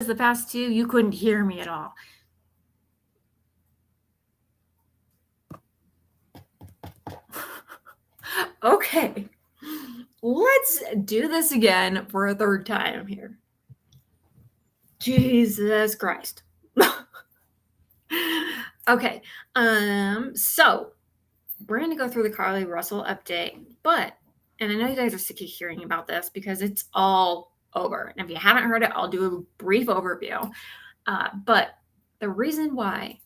the past two, you couldn't hear me at all. Okay, let's do this again for a third time here. Jesus Christ. Okay, so we're gonna go through the Carlee Russell update, and I know you guys are sick of hearing about this because it's all over. And if you haven't heard it, I'll do a brief overview. But the reason why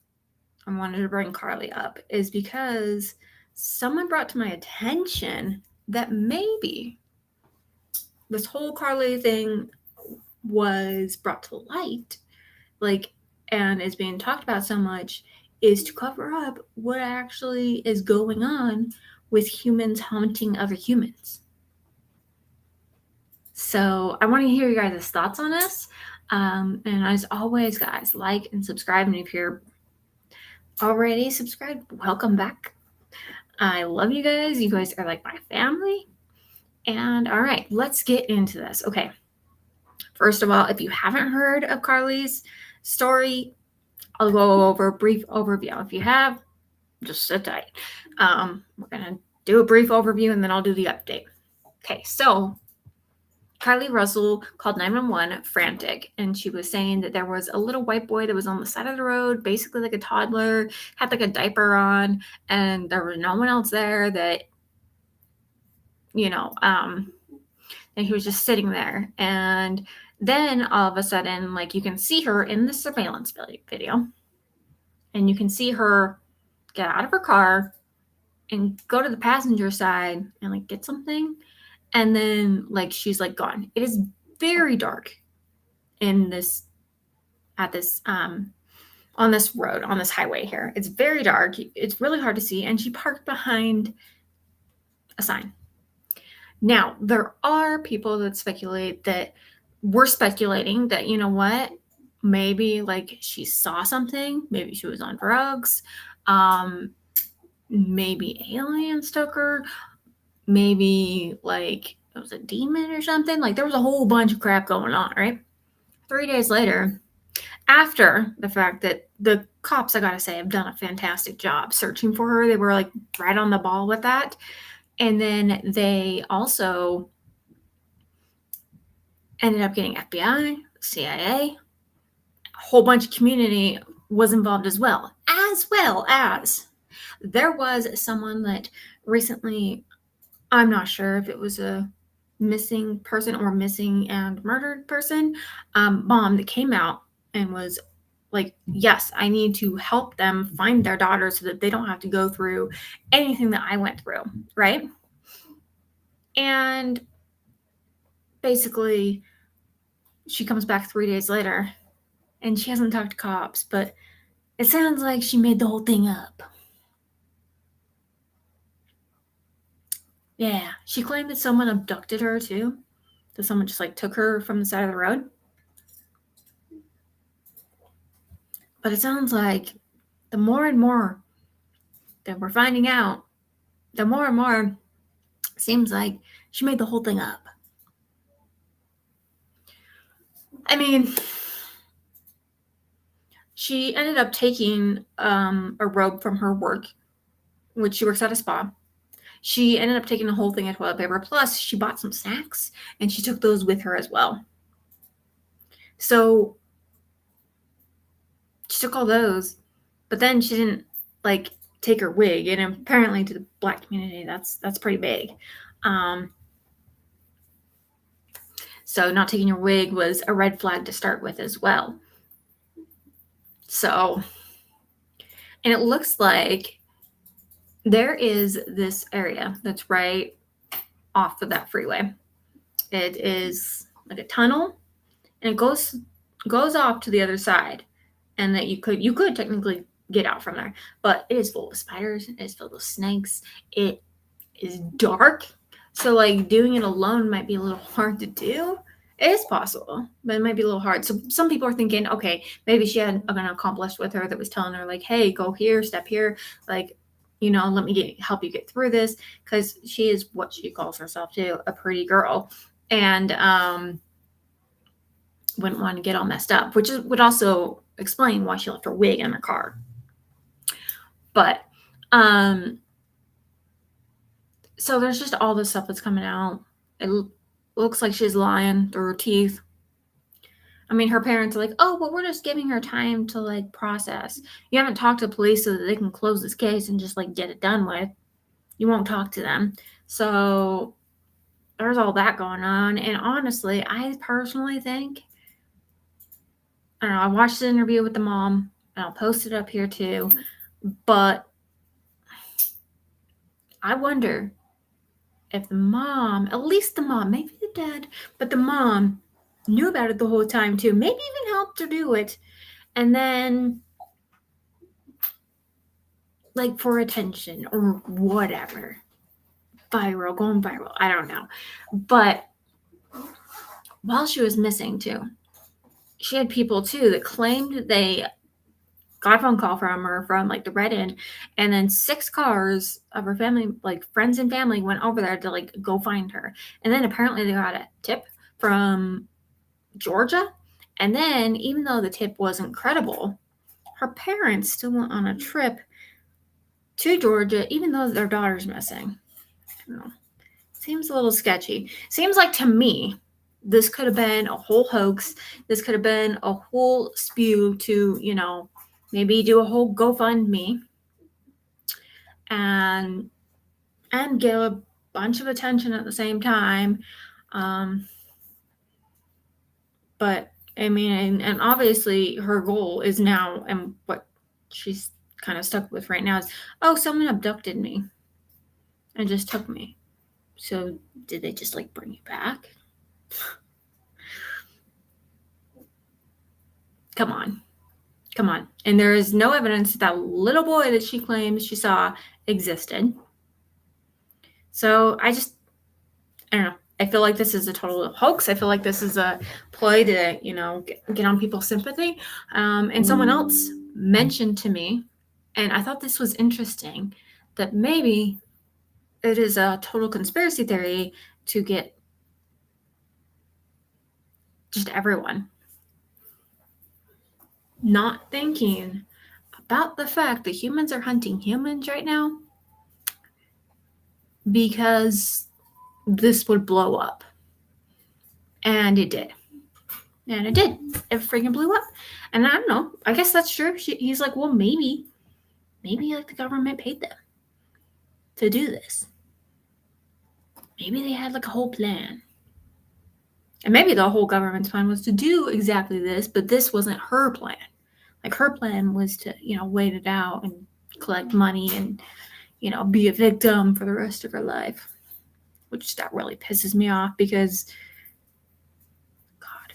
I wanted to bring Carlee up is because someone brought to my attention that maybe this whole Carlee thing was brought to light, and is being talked about so much, is to cover up what actually is going on with humans haunting other humans. So I want to hear you guys' thoughts on this. And as always, guys, like and subscribe. And if you're already subscribed, welcome back. I love you guys. You guys are like my family. And all right, let's get into this. Okay. First of all, if you haven't heard of Carlee's story, I'll go over a brief overview. If you have, just sit tight. We're going to do a brief overview and then I'll do the update. Okay, so Carlee Russell called 911 frantic, and she was saying that there was a little white boy that was on the side of the road, basically like a toddler, had like a diaper on, and there was no one else there, that, and he was just sitting there. And then all of a sudden, like, you can see her in the surveillance video, and you can see her get out of her car and go to the passenger side and like get something, and then like she's like gone. It is very dark on this road, on this highway here. It's very dark. It's really hard to see, and she parked behind a sign. Now, there are people that we're speculating that, you know what, maybe like she saw something, maybe she was on drugs, maybe aliens took her, maybe like it was a demon or something. Like, there was a whole bunch of crap going on, right? 3 days later, after the fact that the cops, I gotta say, have done a fantastic job searching for her. They were like right on the ball with that. And then they also ended up getting FBI, CIA, a whole bunch of community was involved as well as there was someone that recently, I'm not sure if it was a missing person or missing and murdered person, mom that came out and was like, yes, I need to help them find their daughter so that they don't have to go through anything that I went through, right? And basically, she comes back 3 days later and she hasn't talked to cops, but it sounds like she made the whole thing up. Yeah, she claimed that someone abducted her too, that someone just like took her from the side of the road. But it sounds like the more and more that we're finding out, the more and more seems like she made the whole thing up. I mean, she ended up taking a robe from her work, which she works at a spa. She ended up taking the whole thing of toilet paper. Plus, she bought some snacks, and she took those with her as well. So she took all those, but then she didn't like take her wig, and apparently to the Black community, that's pretty big. So not taking your wig was a red flag to start with as well. So, and it looks like there is this area that's right off of that freeway. It is like a tunnel, and it goes off to the other side, and that you could technically get out from there, but it is full of spiders. It is filled with snakes. It is dark, so like doing it alone might be a little hard to do. It is possible, but it might be a little hard. So some people are thinking, okay, maybe she had an accomplice with her that was telling her like, hey, go here, step here, like, let me help you get through this, because she is what she calls herself too, a pretty girl. And wouldn't want to get all messed up, which would also explain why she left her wig in her car. But so there's just all this stuff that's coming out. It looks like she's lying through her teeth. I mean, her parents are like, oh, well, we're just giving her time to like process. You haven't talked to police so that they can close this case and just like get it done with. You won't talk to them. So there's all that going on. And honestly, I personally think, I don't know, I watched the interview with the mom, and I'll post it up here too. But I wonder if the mom, at least the mom, maybe the dad, but the mom knew about it the whole time too. Maybe even helped her do it. And then, like, for attention or whatever. Going viral. I don't know. But while she was missing too, she had people too that claimed they got a phone call from her from like the Red End, and then 6 cars of her family, like friends and family, went over there to like go find her. And then apparently they got a tip from Georgia. And then, even though the tip wasn't credible, her parents still went on a trip to Georgia, even though their daughter's missing. I don't know. Seems a little sketchy. Seems like to me, this could have been a whole hoax. This could have been a whole spew to, maybe do a whole GoFundMe and get a bunch of attention at the same time. But I mean, and obviously her goal is now, and what she's kind of stuck with right now is, oh, someone abducted me and just took me. So did they just like bring you back? Come on. And there is no evidence that little boy that she claims she saw existed. So I don't know. I feel like this is a total hoax. I feel like this is a ploy to, get on people's sympathy. And someone else mentioned to me, and I thought this was interesting, that maybe it is a total conspiracy theory to get just everyone not thinking about the fact that humans are hunting humans right now because this would blow up. And it did. It freaking blew up. And I don't know. I guess that's true. He's like, well, maybe like the government paid them to do this. Maybe they had like a whole plan. And maybe the whole government's plan was to do exactly this, but this wasn't her plan. Like, her plan was to, wait it out and collect money and, be a victim for the rest of her life. Which that really pisses me off because, God,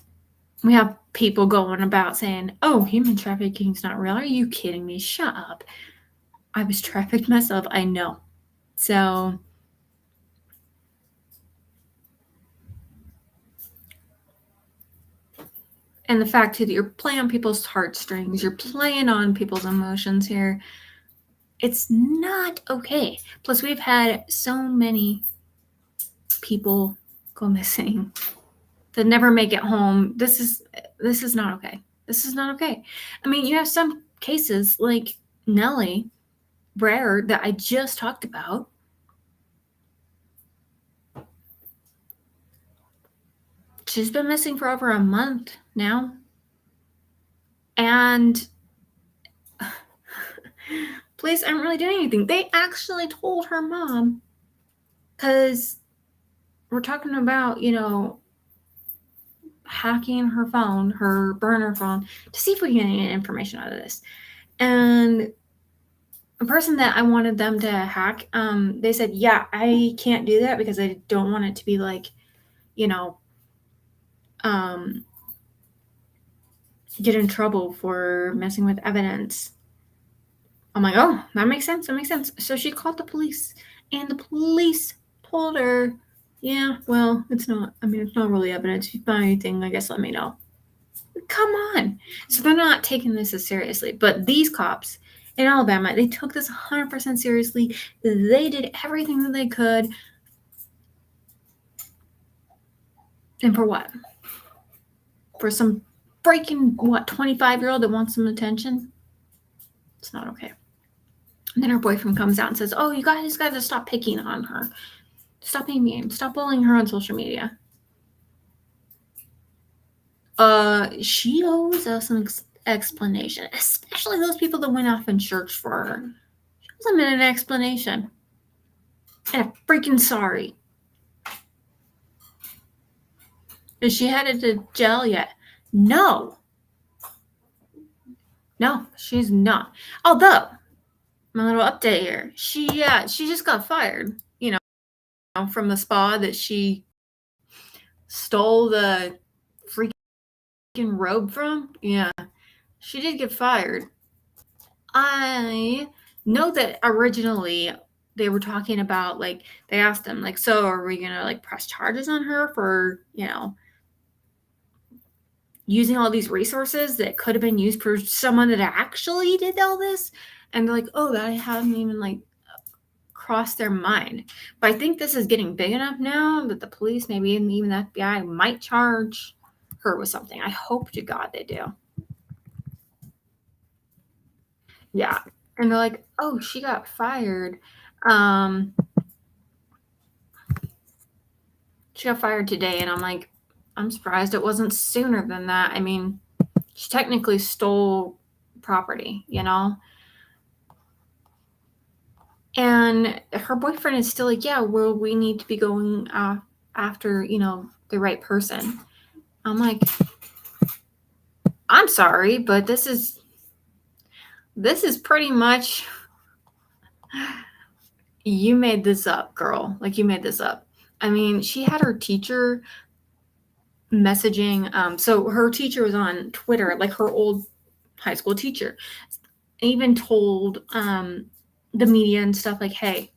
we have people going about saying, oh, human trafficking is not real. Are you kidding me? Shut up. I was trafficked myself. I know. So, and the fact too that you're playing on people's heartstrings, you're playing on people's emotions here. It's not okay. Plus, we've had so many people go missing that never make it home. This is not okay. This is not okay. I mean, you have some cases like Nellie Brer that I just talked about. She's been missing for over a month now. And police aren't really doing anything. They actually told her mom, because we're talking about, hacking her phone, her burner phone, to see if we can get information out of this. And a person that I wanted them to hack, they said, yeah, I can't do that because I don't want it to be like, get in trouble for messing with evidence. I'm like, oh, that makes sense. So she called the police, and the police told her, yeah, well, it's not really evidence. If you find anything, I guess let me know. Come on. So they're not taking this as seriously. But these cops in Alabama, they took this 100% seriously. They did everything that they could. And for what? for some freaking 25-year-old that wants some attention. It's not okay. And then her boyfriend comes out and says, "Oh, you guys got to stop picking on her. Stop being mean. Stop bullying her on social media." She owes us an explanation, especially those people that went off and searched for her. She owes them an explanation. And a freaking sorry. Is she headed to jail yet? No. No, she's not. Although, my little update here, she just got fired, from the spa that she stole the freaking robe from. Yeah, she did get fired. I know that originally they were talking about, like, they asked them, like, so are we gonna, like, press charges on her for, using all these resources that could have been used for someone that actually did all this? And they're like, oh, that hadn't even, like, crossed their mind. But I think this is getting big enough now that the police, maybe even the FBI, might charge her with something. I hope to God they do. Yeah. And they're like, oh, she got fired. She got fired today. And I'm like, I'm surprised it wasn't sooner than that. I mean, she technically stole property, And her boyfriend is still like, yeah, well, we need to be going after, the right person. I'm like, I'm sorry, but this is pretty much, you made this up, girl. Like, you made this up. I mean, she had her teacher messaging. So her teacher was on Twitter, like her old high school teacher, even told the media and stuff, like, hey,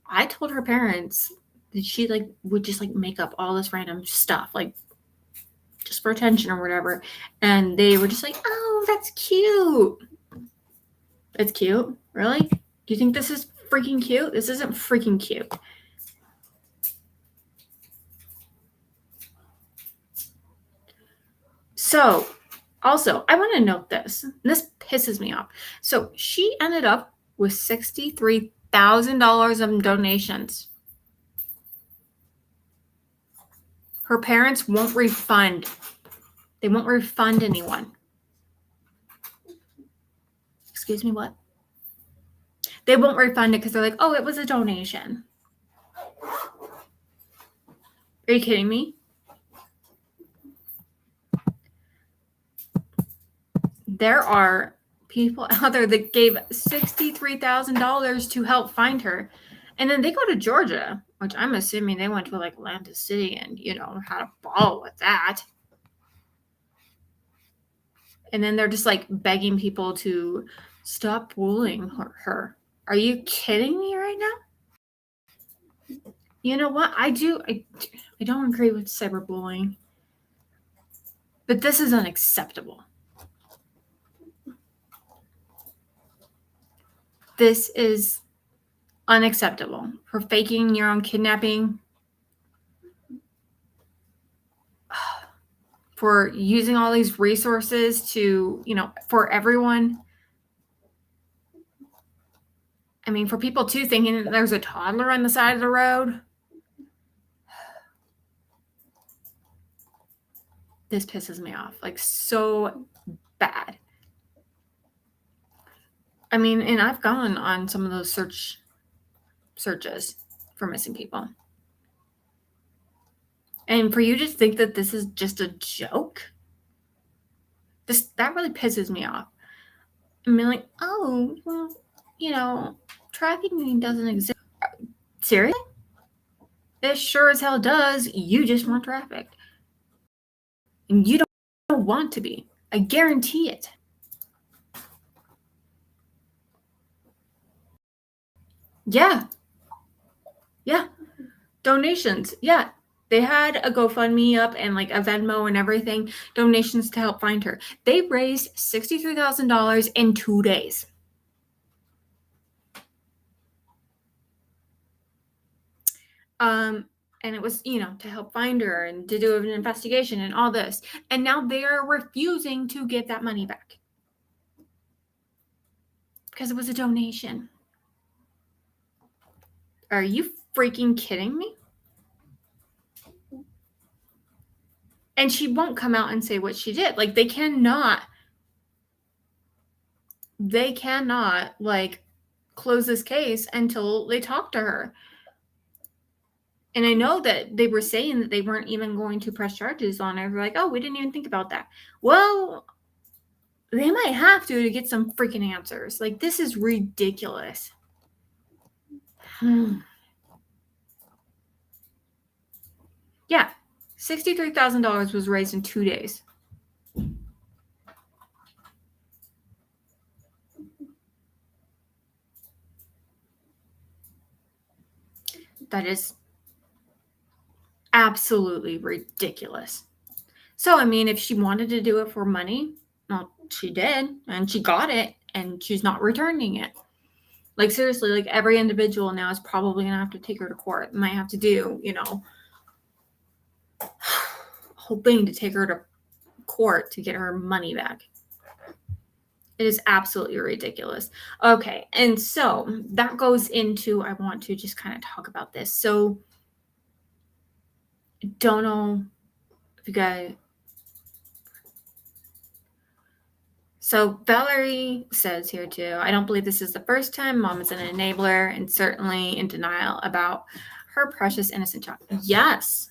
I told her parents that she, like, would just, like, make up all this random stuff, like, just for attention or whatever. And they were just like, oh, that's cute. It's cute? Really? Do you think this is freaking cute? This isn't freaking cute. So, also, I want to note this. This pisses me off. So, she ended up with $63,000 of donations. Her parents won't refund. They won't refund anyone. Excuse me, what? They won't refund it because they're like, oh, it was a donation. Are you kidding me? There are people out there that gave $63,000 to help find her. And then they go to Georgia, which I'm assuming they went to, like, Atlanta City and, had a ball with that. And then they're just, like, begging people to stop bullying her. Are you kidding me right now? You know what? I don't agree with cyberbullying. But this is unacceptable. This is unacceptable. For faking your own kidnapping, for using all these resources to, for everyone. I mean, for people too, thinking that there's a toddler on the side of the road. This pisses me off, like, so bad. I mean, and I've gone on some of those searches for missing people. And for you to think that this is just a joke, that really pisses me off. I mean, like, oh, well, trafficking doesn't exist. Seriously? It sure as hell does. You just want trafficked. And you don't want to be. I guarantee it. Yeah. Yeah. Donations. Yeah. They had a GoFundMe up and, like, a Venmo and everything. Donations to help find her. They raised $63,000 in 2 days. And it was, to help find her and to do an investigation and all this. And now they're refusing to give that money back because it was a donation. Are you freaking kidding me? And she won't come out and say what she did. Like, they cannot like close this case until they talk to her. And I know that they were saying that they weren't even going to press charges on her. They're like, oh, we didn't even think about that. Well, they might have to get some freaking answers. Like, this is ridiculous. Yeah, $63,000 was raised in 2 days. That is absolutely ridiculous. So, I mean, if she wanted to do it for money, well, she did, and she got it, and she's not returning it. Like, seriously, like, every individual now is probably going to have to take her to court. Might have to do, hoping to take her to court to get her money back. It is absolutely ridiculous. Okay, and so that goes into, I want to just kind of talk about this. So, don't know if you guys. So Valerie says here too, I don't believe this is the first time mom is an enabler and certainly in denial about her precious innocent child. Yes.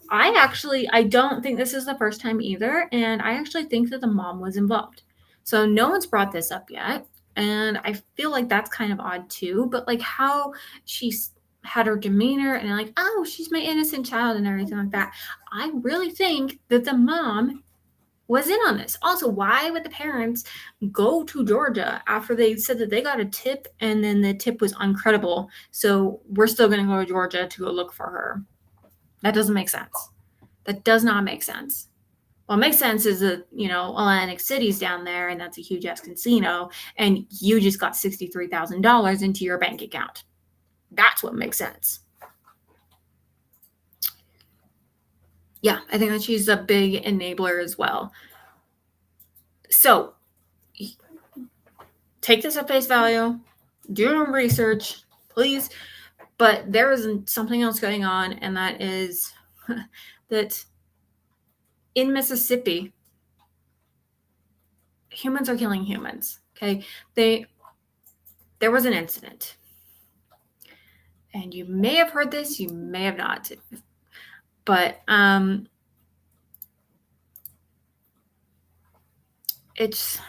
I don't think this is the first time either. And I actually think that the mom was involved. So no one's brought this up yet. And I feel like that's kind of odd too. But like how she's had her demeanor and like, oh, she's my innocent child and everything like that. I really think that the mom was in on this. Also, why would the parents go to Georgia after they said that they got a tip and then the tip was uncredible? So we're still going to go to Georgia to go look for her. That doesn't make sense. That does not make sense. What makes sense is that, Atlantic City's down there and that's a huge ass casino and you just got $63,000 into your bank account. That's what makes sense. Yeah, I think that she's a big enabler as well. So, take this at face value. Do your research, please. But there is something else going on, and that is that in Mississippi, humans are killing humans. Okay, there was an incident, and you may have heard this, you may have not, but it's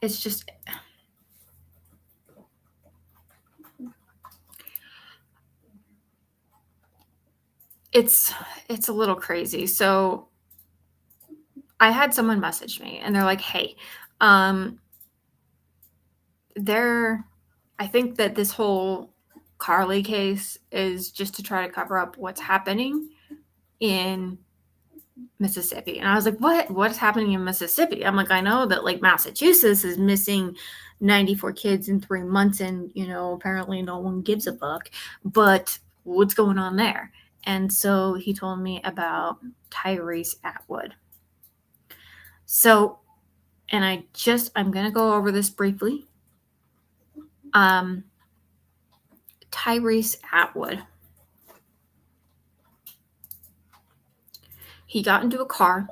just it's a little crazy. So I had someone message me and they're like, hey, I think that this whole Carlee case is just to try to cover up what's happening in Mississippi. And I was like, what's happening in Mississippi? I'm like, I know that like Massachusetts is missing 94 kids in 3 months and, apparently no one gives a fuck, but what's going on there? And so he told me about Tyrese Atwood. So, and I'm going to go over this briefly. Tyrese Atwood. He got into a car.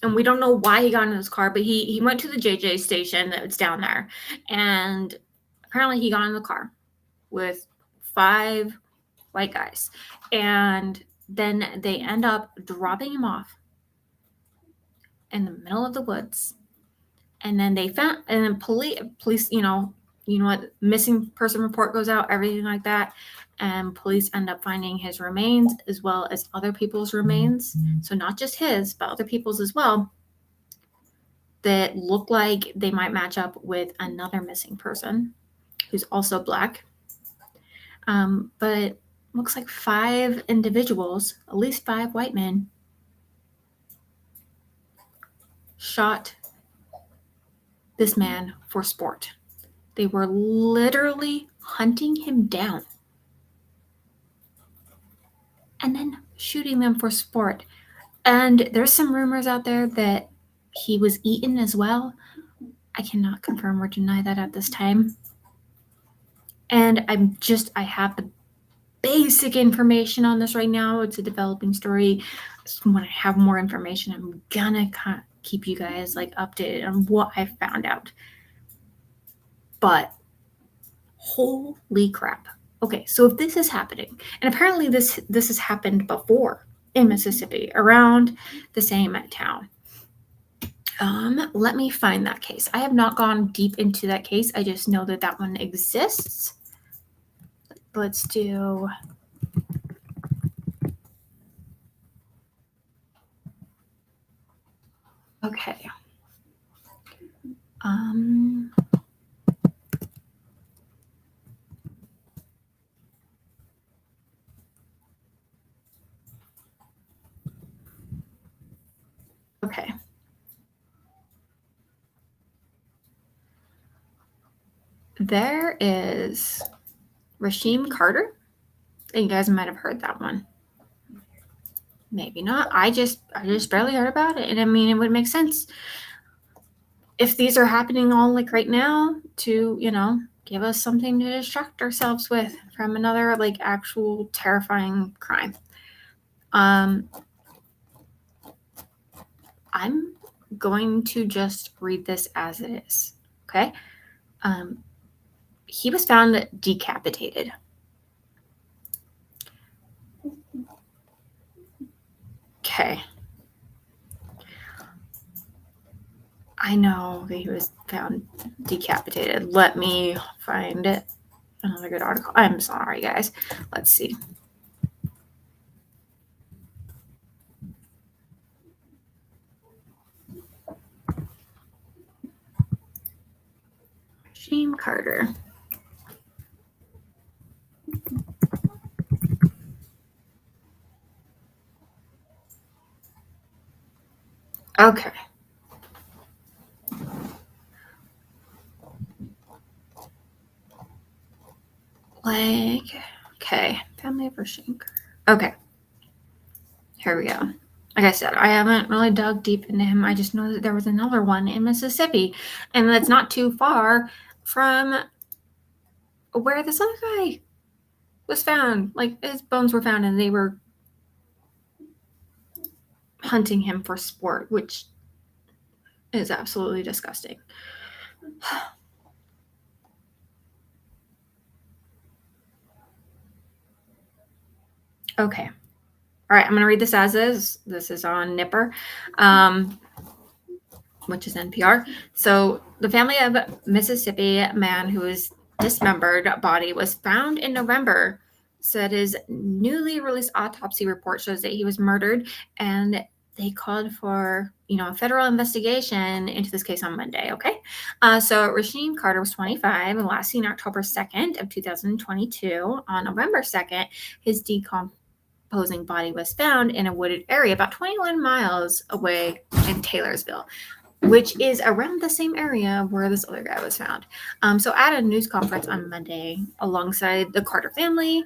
And we don't know why he got in his car, but he went to the JJ station that's down there. And apparently he got in the car with 5 white guys. And then they end up dropping him off in the middle of the woods. And then police, what, missing person report goes out, everything like that. And police end up finding his remains as well as other people's remains. So not just his, but other people's as well, that look like they might match up with another missing person who's also Black. But looks like 5 individuals, at least 5 white men, shot this man for sport. They were literally hunting him down. shooting them for sport. And there's some rumors out there that he was eaten as well. I cannot confirm or deny that at this time. And I have the basic information on this right now. It's a developing story. When I have more information, I'm gonna keep you guys like updated on what I found out. But holy crap. Okay, so if this is happening, and apparently this has happened before in Mississippi, around the same town. Let me find that case. I have not gone deep into that case. I just know that one exists. Let's do... Okay. Okay. There is Rasheem Carter. You guys might have heard that one. Maybe not. I just barely heard about it. And I mean, it would make sense if these are happening all like right now to, give us something to distract ourselves with from another like actual terrifying crime. I'm going to just read this as it is. Okay. He was found decapitated. Okay. I know that he was found decapitated. Let me find another good article. I'm sorry, guys. Let's see. Rasheem Carter. Okay. Okay. Family of Rasheem Carter. Okay. Here we go. Like I said, I haven't really dug deep into him. I just know that there was another one in Mississippi, and that's not too far from where this other guy was found. Like, his bones were found, and they were hunting him for sport, which is absolutely disgusting. Okay. All right, I'm going to read this as is. This is on Nipper, which is NPR. So the family of Mississippi man who was dismembered body was found in November, said his newly released autopsy report shows that he was murdered, and they called for a federal investigation into this case on Monday. Okay. So Rasheem Carter was 25 and last seen October 2nd of 2022. On November 2nd, his decomposing body was found in a wooded area about 21 miles away in Taylorsville, which is around the same area where this other guy was found. So at a news conference on Monday alongside the Carter family,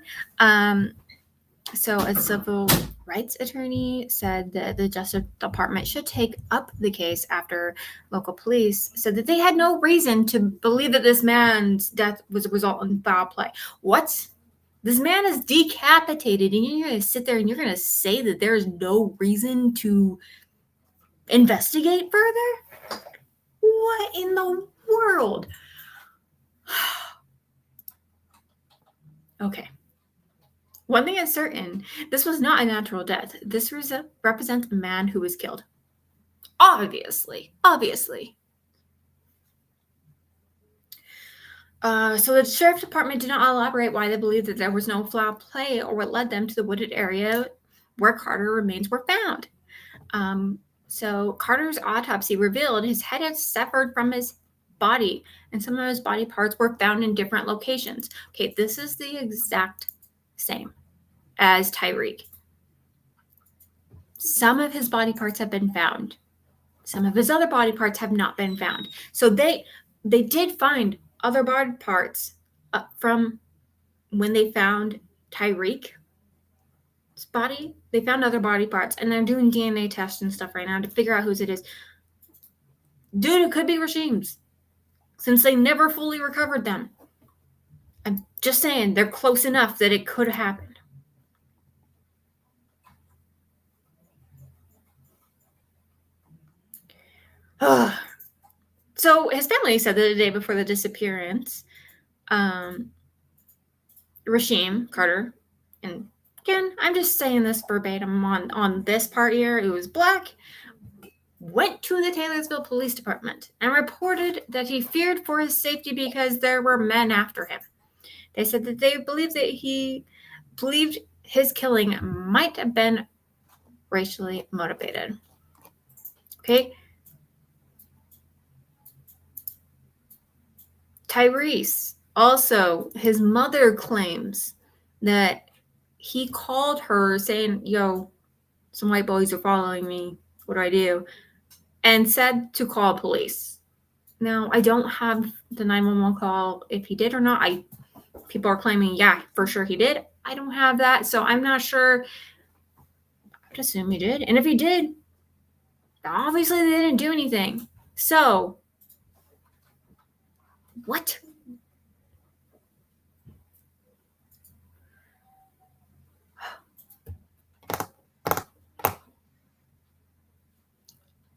so a civil rights attorney said that the Justice Department should take up the case after local police said that they had no reason to believe that this man's death was a result of foul play. What? This man is decapitated, and you're going to sit there and you're going to say that there is no reason to investigate further? What in the world? Okay. One thing is certain, this was not a natural death. This represents a man who was killed. Obviously. So the sheriff's department did not elaborate why they believed that there was no foul play or what led them to the wooded area where Carter remains were found. So Carter's autopsy revealed his head had severed from his body, and some of his body parts were found in different locations. Okay, this is the exact same as Tyreek. Some of his body parts have been found. Some of his other body parts have not been found. So they did find other body parts from when they found Tyreek, body. They found other body parts, and they're doing DNA tests and stuff right now to figure out whose it is. Dude, it could be Rasheem's, since they never fully recovered them. I'm just saying, they're close enough that it could have happened. So his family said that the day before the disappearance, Rasheem Carter, and again, I'm just saying this verbatim on this part here, it was black, went to the Taylorsville Police Department and reported that he feared for his safety because there were men after him. They said that they believed his killing might have been racially motivated. Okay? Tyrese, also, his mother claims that he called her saying, yo, some white boys are following me. What do I do? And said to call police. Now, I don't have the 911 call if he did or not. People are claiming, yeah, for sure he did. I don't have that, so I'm not sure. I'd assume he did. And if he did, obviously they didn't do anything. So, what?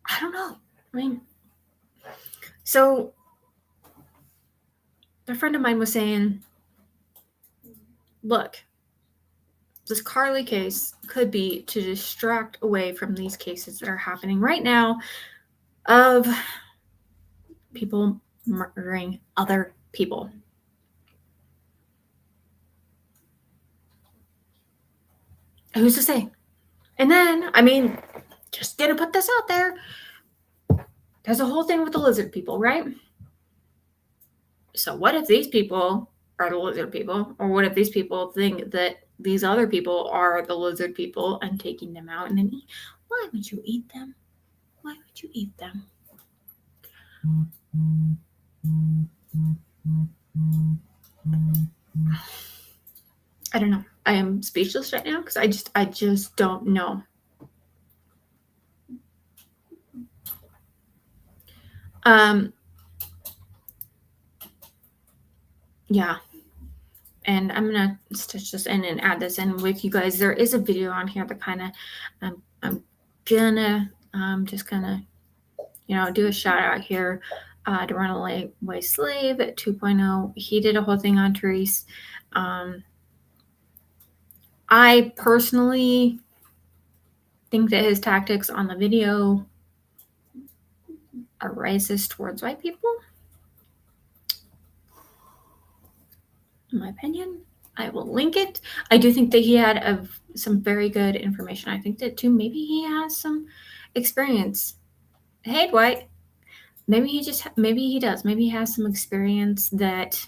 I don't know. I mean, so a friend of mine was saying, look, this Carlee case could be to distract away from these cases that are happening right now of people murdering other people. Who's to say? And then, I mean, just gonna put this out there. There's a whole thing with the lizard people, right? So what if these people are the lizard people? Or what if these people think that these other people are the lizard people and taking them out and then eat? Why would you eat them? Why would you eat them? I don't know. I am speechless right now because I just don't know. Yeah. And I'm gonna stitch this in and add this in with you guys. There is a video on here that kind of I'm gonna just kind of do a shout out here to Runaway Slave 2.0. He did a whole thing on Therese. I personally think that his tactics on the video are racist towards white people. In my opinion, I will link it. I do think that he had some very good information. I think that too, maybe he has some experience. Hey, Dwight, maybe he does. Maybe he has some experience that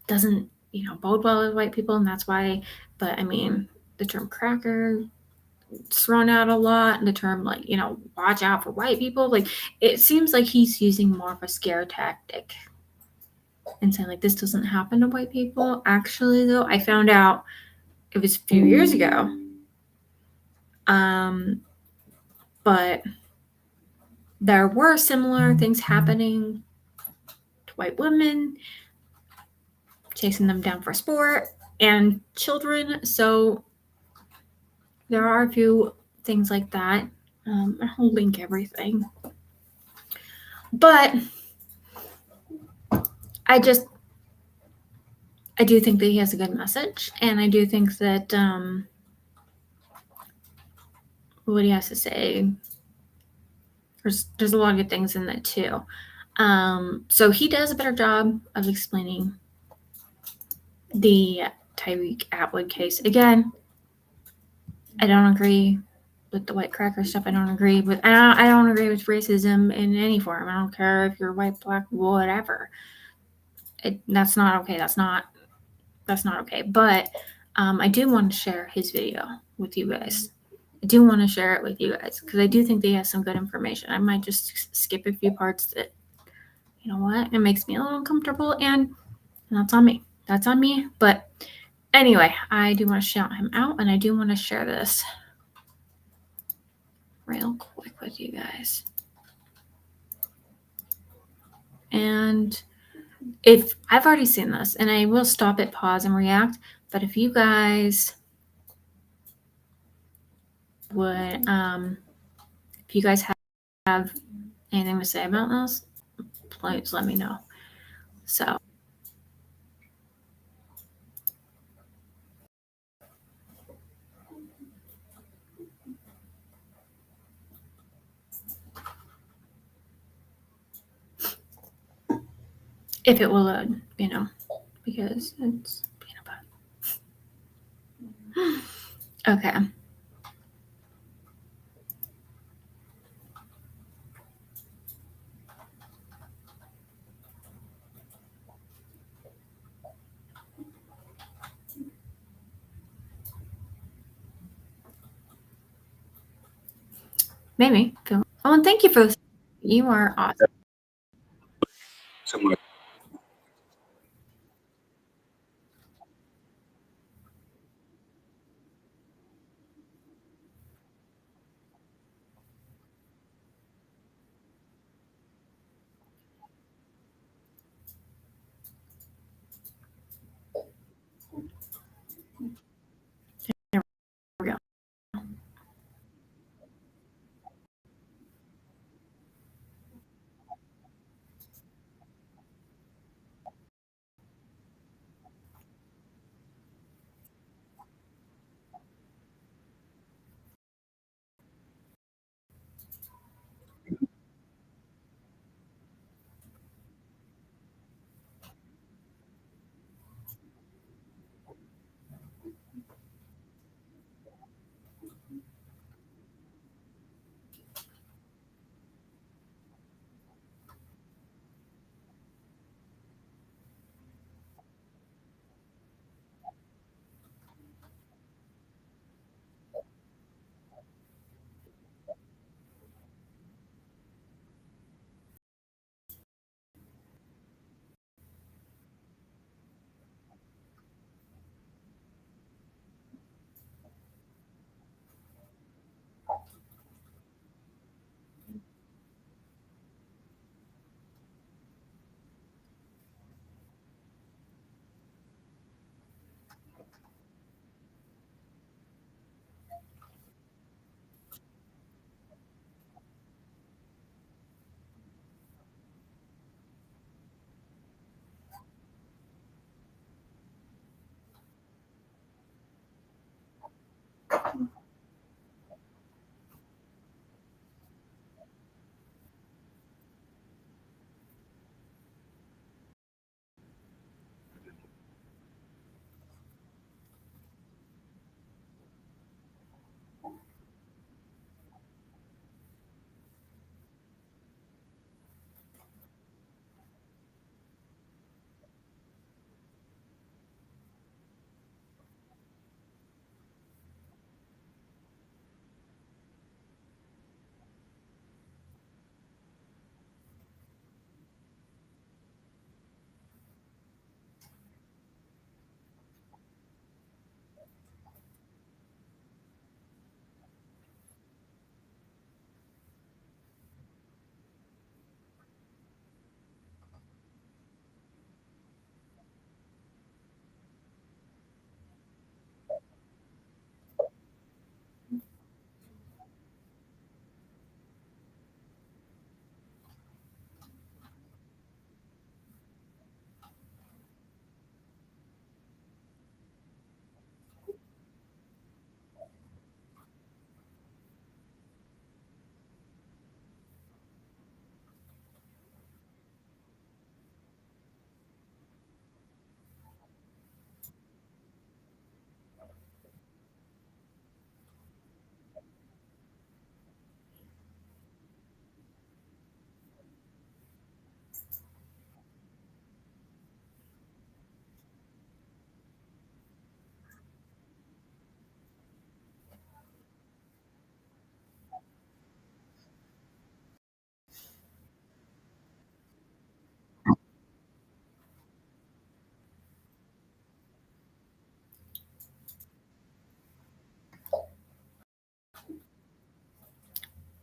doesn't, bode well with white people, and that's why. But I mean, the term cracker thrown out a lot, and the term watch out for white people. Like, it seems like he's using more of a scare tactic and saying this doesn't happen to white people. Actually, though, I found out it was a few years ago. But there were similar things happening to white women, chasing them down for sport, and children. So there are a few things like that. I'll link everything. But I do think that he has a good message, and I do think that what he has to say, there's a lot of good things in that too. So he does a better job of explaining the Tyreek Atwood case. Again, I don't agree with the white cracker stuff. I don't agree with racism in any form. I don't care if you're white, black, whatever. That's not okay. That's not okay. But I do want to share his video with you guys. I do want to share it with you guys because I do think that he has some good information. I might just skip a few parts that, it makes me a little uncomfortable, and that's on me. That's on me. But Anyway, I do want to shout him out, and I do want to share this real quick with you guys. And if I've already seen this, and I will stop it, pause, and react, but if you guys would, if you guys have anything to say about this, please let me know. So, if it will load, because it's peanut butter. Okay. Maybe. Oh, and thank you for this. You are awesome. So much. There we go.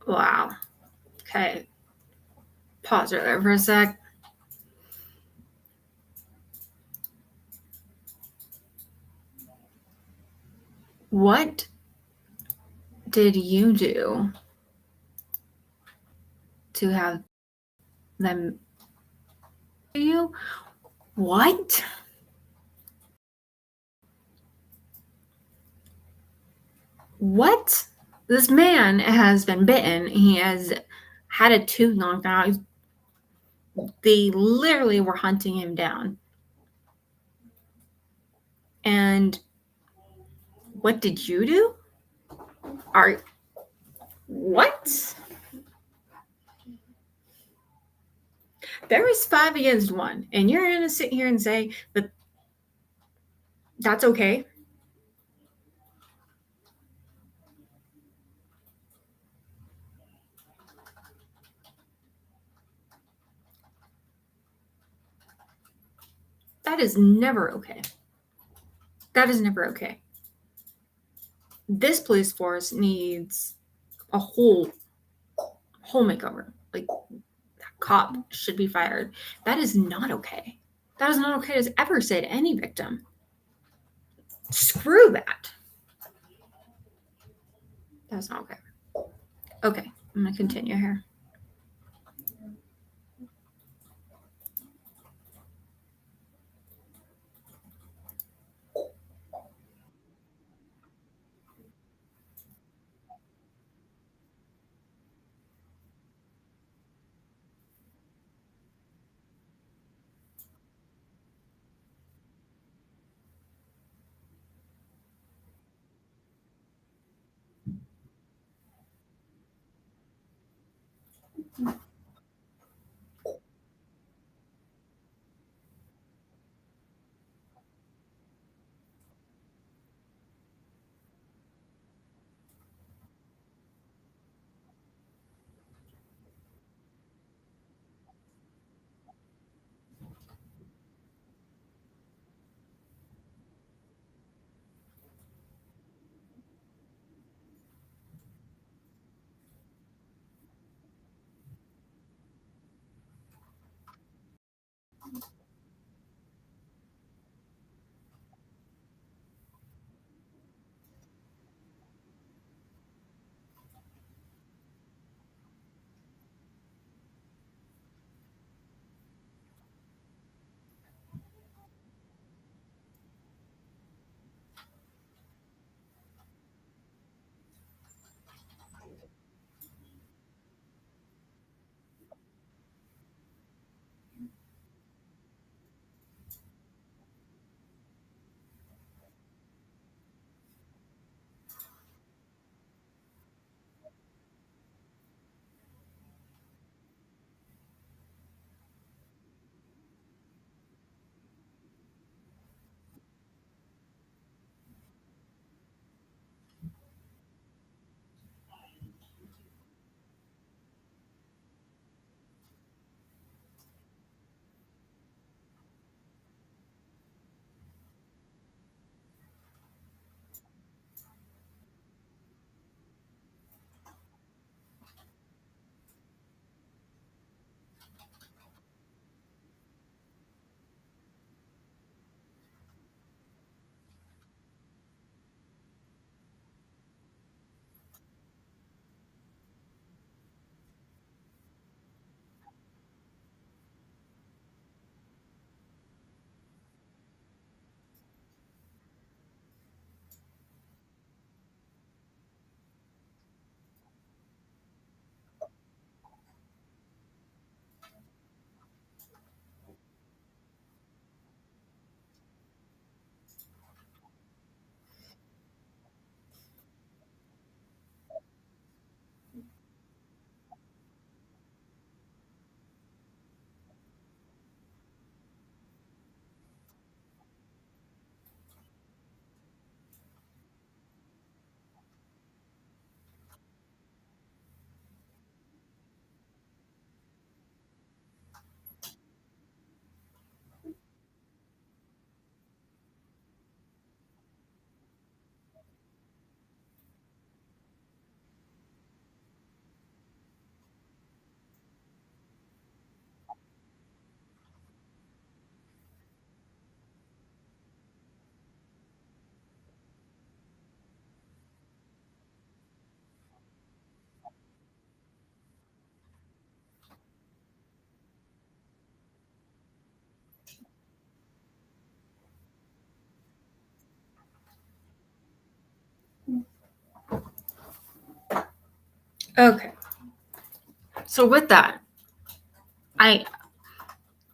Wow. Okay. Pause right there for a sec. What did you do to have them to you? What? What? This man has been bitten. He has had a tooth knocked out. They literally were hunting him down. And what did you do? Are what? There is 5 against 1, and you're gonna sit here and say that that's okay? That is never okay. That is never okay. This police force needs a whole makeover. Like, that cop should be fired. That is not okay. That is not okay to ever say to any victim. Screw that. That's not okay. Okay, I'm gonna continue here. Okay. So with that, I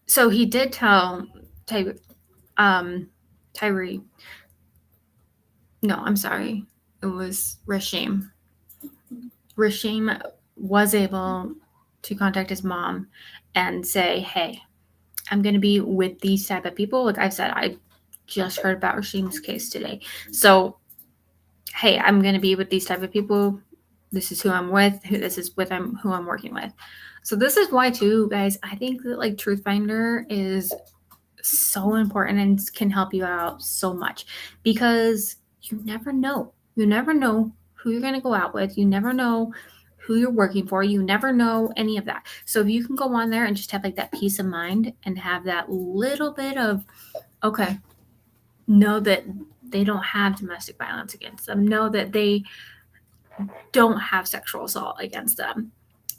so he did tell Tyree. No, I'm sorry. It was Rashim. Rashim was able to contact his mom and say, "Hey, I'm going to be with these type of people." Like I've said, I just heard about Rashim's case today. So, hey, I'm going to be with these type of people. This is who I'm with. This is with who I'm working with. So this is why too, guys. I think that like Truth Finder is so important and can help you out so much because you never know. You never know who you're going to go out with. You never know who you're working for. You never know any of that. So if you can go on there and just have like that peace of mind and have that little bit of, okay, know that they don't have domestic violence against them, know that they don't have sexual assault against them.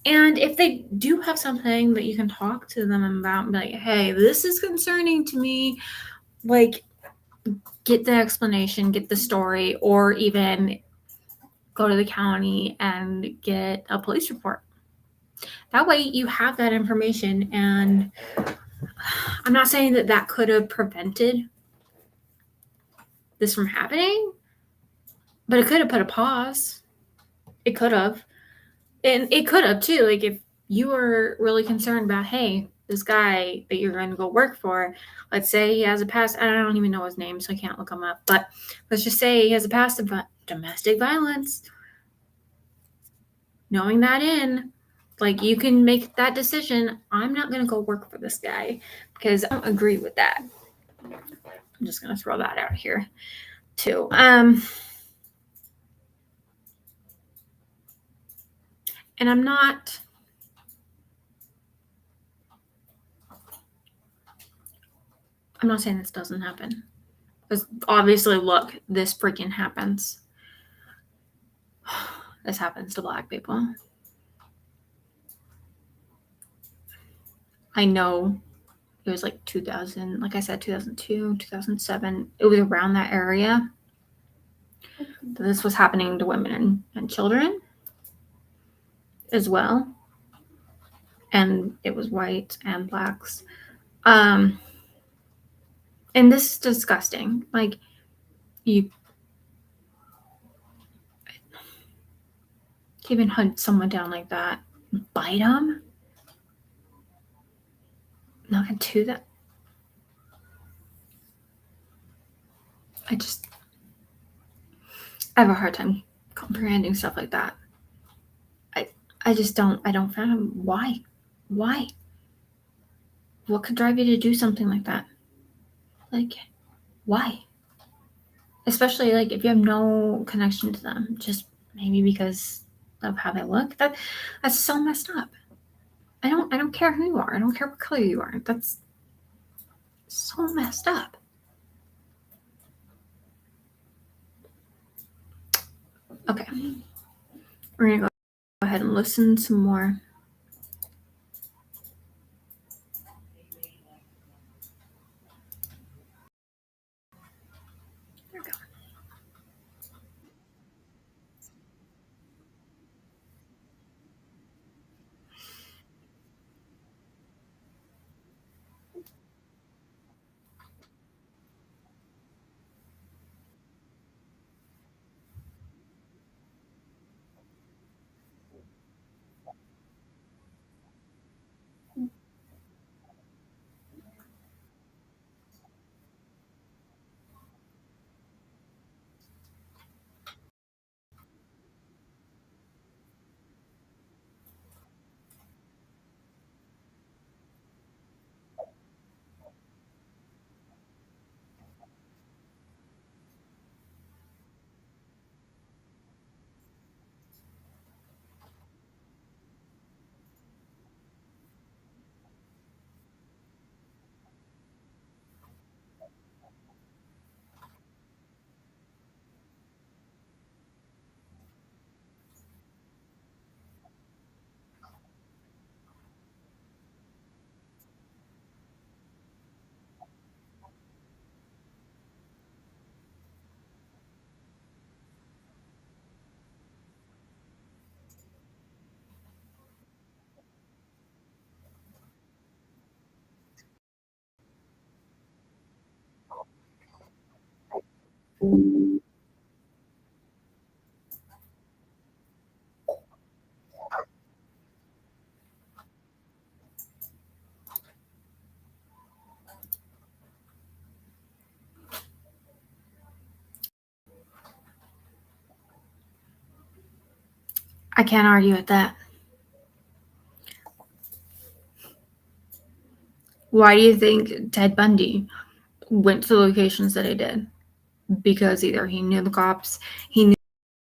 And if they do have something that you can talk to them about and be like, hey, this is concerning to me, like get the explanation, get the story, or even go to the county and get a police report. That way you have that information. And I'm not saying that that could have prevented this from happening, but it could have put a pause. It could have. And it could have too. Like if you were really concerned about, hey, this guy that you're going to go work for, let's say he has a past, I don't even know his name, so I can't look him up, but let's just say he has a past of domestic violence. Knowing that like you can make that decision. I'm not going to go work for this guy because I don't agree with that. I'm just going to throw that out here too. And I'm not saying this doesn't happen. Because obviously, look, this freaking happens. This happens to Black people. I know it was like 2000, like I said, 2002, 2007. It was around that area that this was happening to women and children as well. And it was whites and Blacks. And this is disgusting. Like, you even hunt someone down like that, bite them, not gonna do that. I have a hard time comprehending stuff like that. I just don't. I don't fathom why. Why? What could drive you to do something like that? Like, why? Especially like if you have no connection to them, just maybe because of how they look. That's so messed up. I don't care who you are. I don't care what color you are. That's so messed up. Okay. We're gonna go ahead and listen some more. There we go. I can't argue with that. Why do you think Ted Bundy went to the locations that he did? Because either he knew the cops, he knew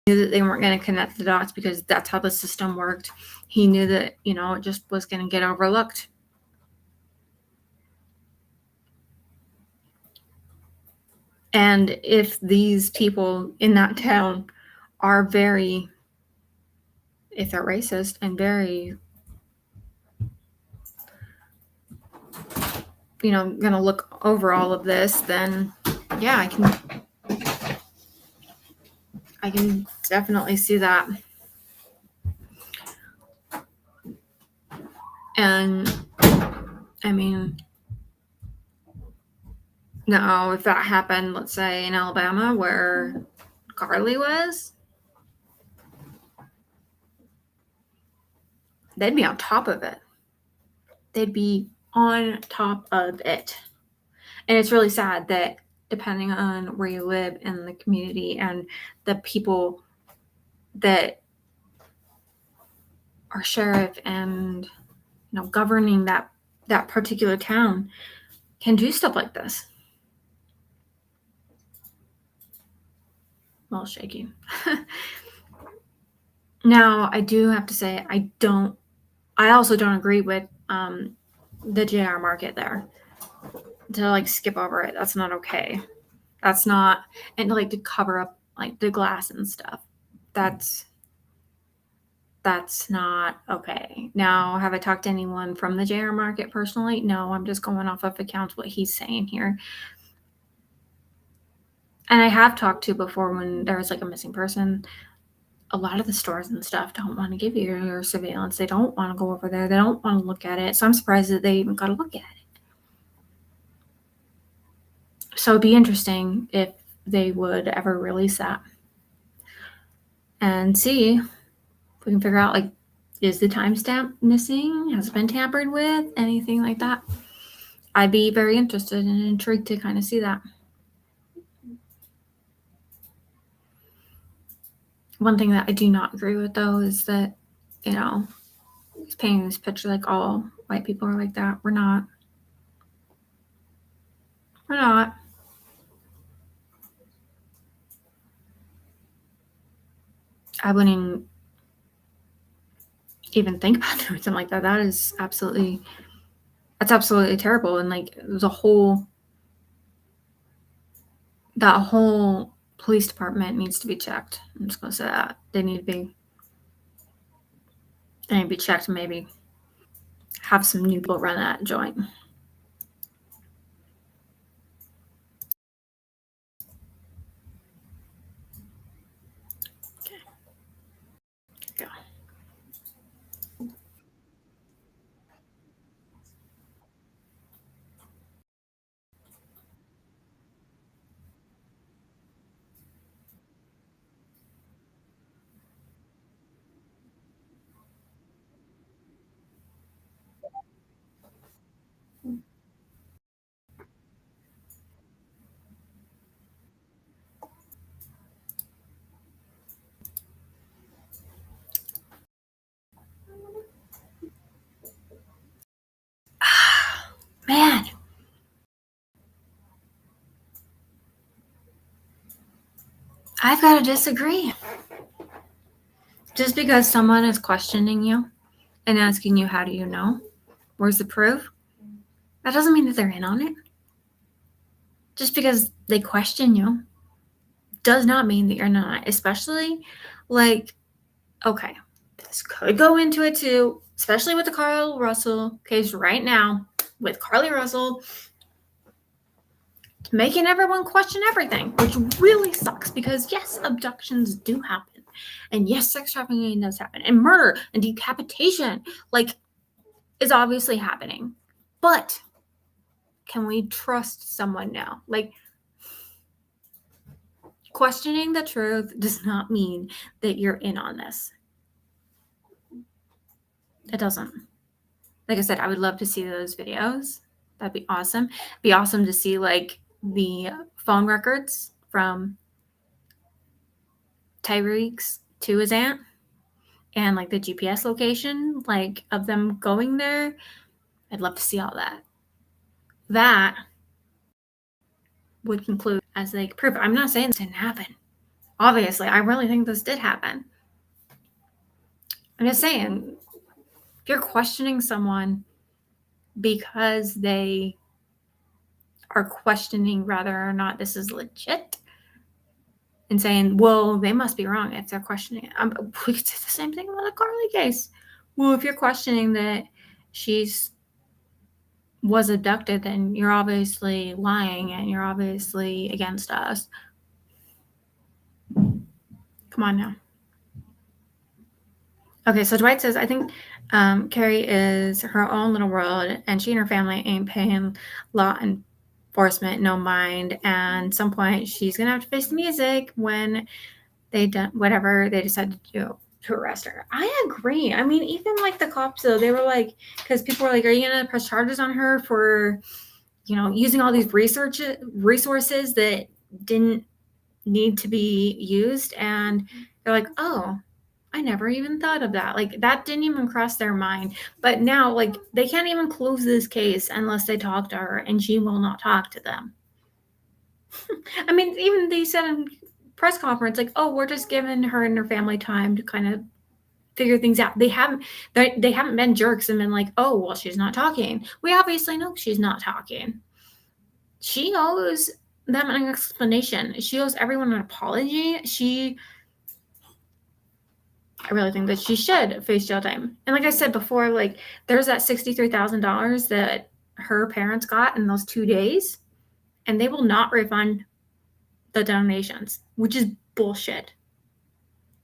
that they weren't going to connect the dots because that's how the system worked. He knew that, it just was going to get overlooked. And if these people in that town are if they're racist and very, going to look over all of this, then yeah, I can definitely see that. And I mean, now if that happened, let's say in Alabama where Carlee was, they'd be on top of it. They'd be on top of it. And it's really sad that depending on where you live in the community and the people that are sheriff and governing that particular town can do stuff like this. A little shaky. Now, I do have to say I also don't agree with the JR market there. To skip over it, that's not okay. That's not, and to cover up the glass and stuff. That's not okay. Now, have I talked to anyone from the JR market personally? No, I'm just going off of accounts what he's saying here. And I have talked to before when there was a missing person. A lot of the stores and stuff don't want to give you your surveillance. They don't want to go over there. They don't want to look at it. So I'm surprised that they even got to look at it. So it'd be interesting if they would ever release that and see if we can figure out is the timestamp missing? Has it been tampered with? Anything like that? I'd be very interested and intrigued to kind of see that. One thing that I do not agree with though is that, he's painting this picture like all white people are like that. We're not. We're not. I wouldn't even think about doing something like that. That's absolutely terrible. And that whole police department needs to be checked. I'm just gonna say that they need to be checked and maybe have some new people run that joint. Okay. Go. Man. I've got to disagree. Just because someone is questioning you and asking you, how do you know? Where's the proof? That doesn't mean that they're in on it. Just because they question you does not mean that you're not. Especially, okay, this could go into it too, especially with the Carlee Russell case right now, with Carlee Russell making everyone question everything, which really sucks because yes, abductions do happen. And yes, sex trafficking does happen. And murder and decapitation, is obviously happening. But can we trust someone now? Questioning the truth does not mean that you're in on this. It doesn't. Like I said, I would love to see those videos. That'd be awesome. Be awesome to see like the phone records from Tyreek's to his aunt and like the GPS location, like of them going there. I'd love to see all that. That would conclude as like proof. I'm not saying this didn't happen. Obviously, I really think this did happen. I'm just saying, if you're questioning someone because they are questioning whether or not this is legit and saying, well, they must be wrong if they're questioning it. We could say the same thing about the Carlee case. Well, if you're questioning that she's was abducted, then you're obviously lying and you're obviously against us. Come on now. Okay, so Dwight says, I think Carrie is her own little world and she and her family ain't paying law enforcement no mind. And at some point, she's going to have to face the music when they done whatever they decide to do to arrest her. I agree. I mean, even like the cops, though, they were like, because people were like, are you going to press charges on her for, using all these resources that didn't need to be used? And they're like, oh, I never even thought of that. Like, that didn't even cross their mind. But now, like, they can't even close this case unless they talk to her, and she will not talk to them. I mean, even they said in press conference, like, oh, we're just giving her and her family time to kind of figure things out. They haven't been jerks and been like, oh, well, she's not talking. We obviously know she's not talking. She owes them an explanation. She owes everyone an apology. I really think that she should face jail time. And like I said before, like there's that $63,000 that her parents got in those 2 days, and they will not refund the donations, which is bullshit.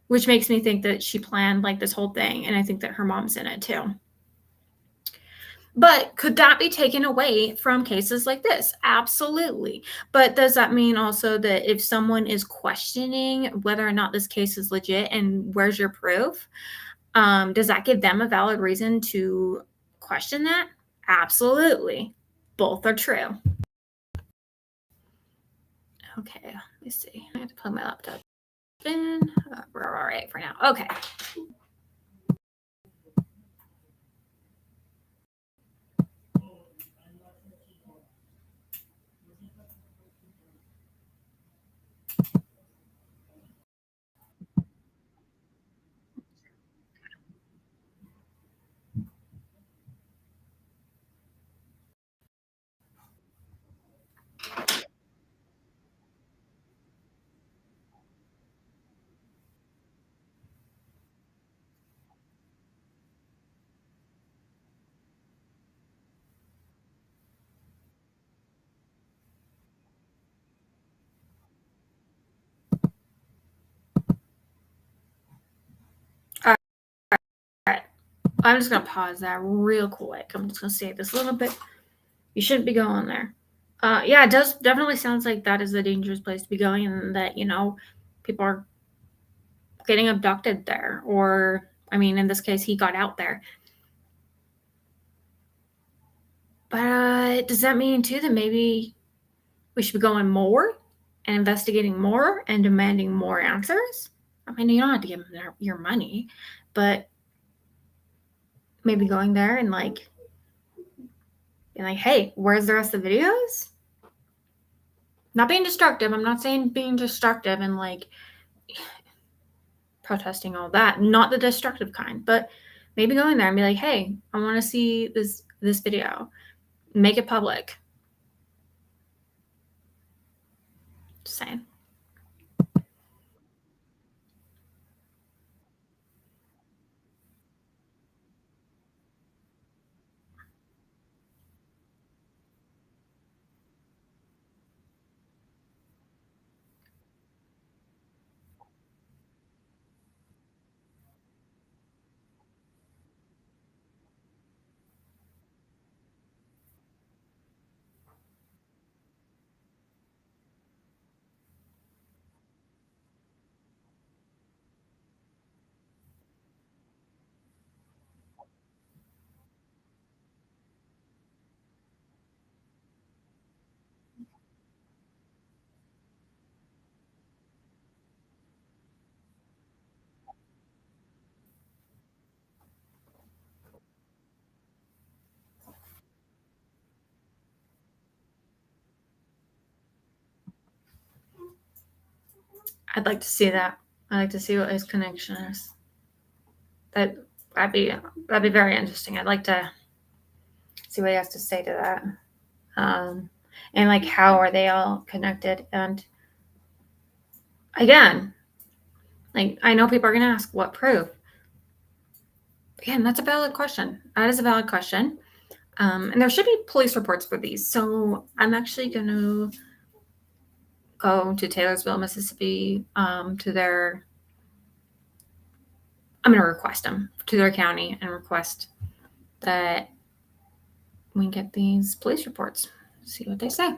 Which makes me think that she planned like this whole thing, and I think that her mom's in it too. But could that be taken away from cases like this? Absolutely. But does that mean also that if someone is questioning whether or not this case is legit and where's your proof, does that give them a valid reason to question that? Absolutely. Both are true. Okay, let me see. I have to plug my laptop in. We're all right for now. Okay. All right. I'm just going to pause that real quick. I'm just going to say this a little bit. You shouldn't be going there. Yeah, it does definitely sounds like that is a dangerous place to be going, and that, people are getting abducted there. Or, I mean, in this case, he got out there. But does that mean, too, that maybe we should be going more and investigating more and demanding more answers? I mean, you don't have to give them your money, but maybe going there and like being like, hey, where's the rest of the videos? Not being destructive. I'm not saying being destructive and like protesting all that. Not the destructive kind, but maybe going there and be like, hey, I want to see this video. Make it public. Just saying. I'd like to see that. I'd like to see what his connection is. That that'd be that'd be very interesting. I'd like to see what he has to say to that. And like how are they all connected? And again, like I know people are gonna ask what proof. Again, that's a valid question. That is a valid question. And there should be police reports for these. So I'm actually gonna go to Taylorsville, Mississippi, to their. I'm gonna request them to their county and request that we get these police reports. See what they say.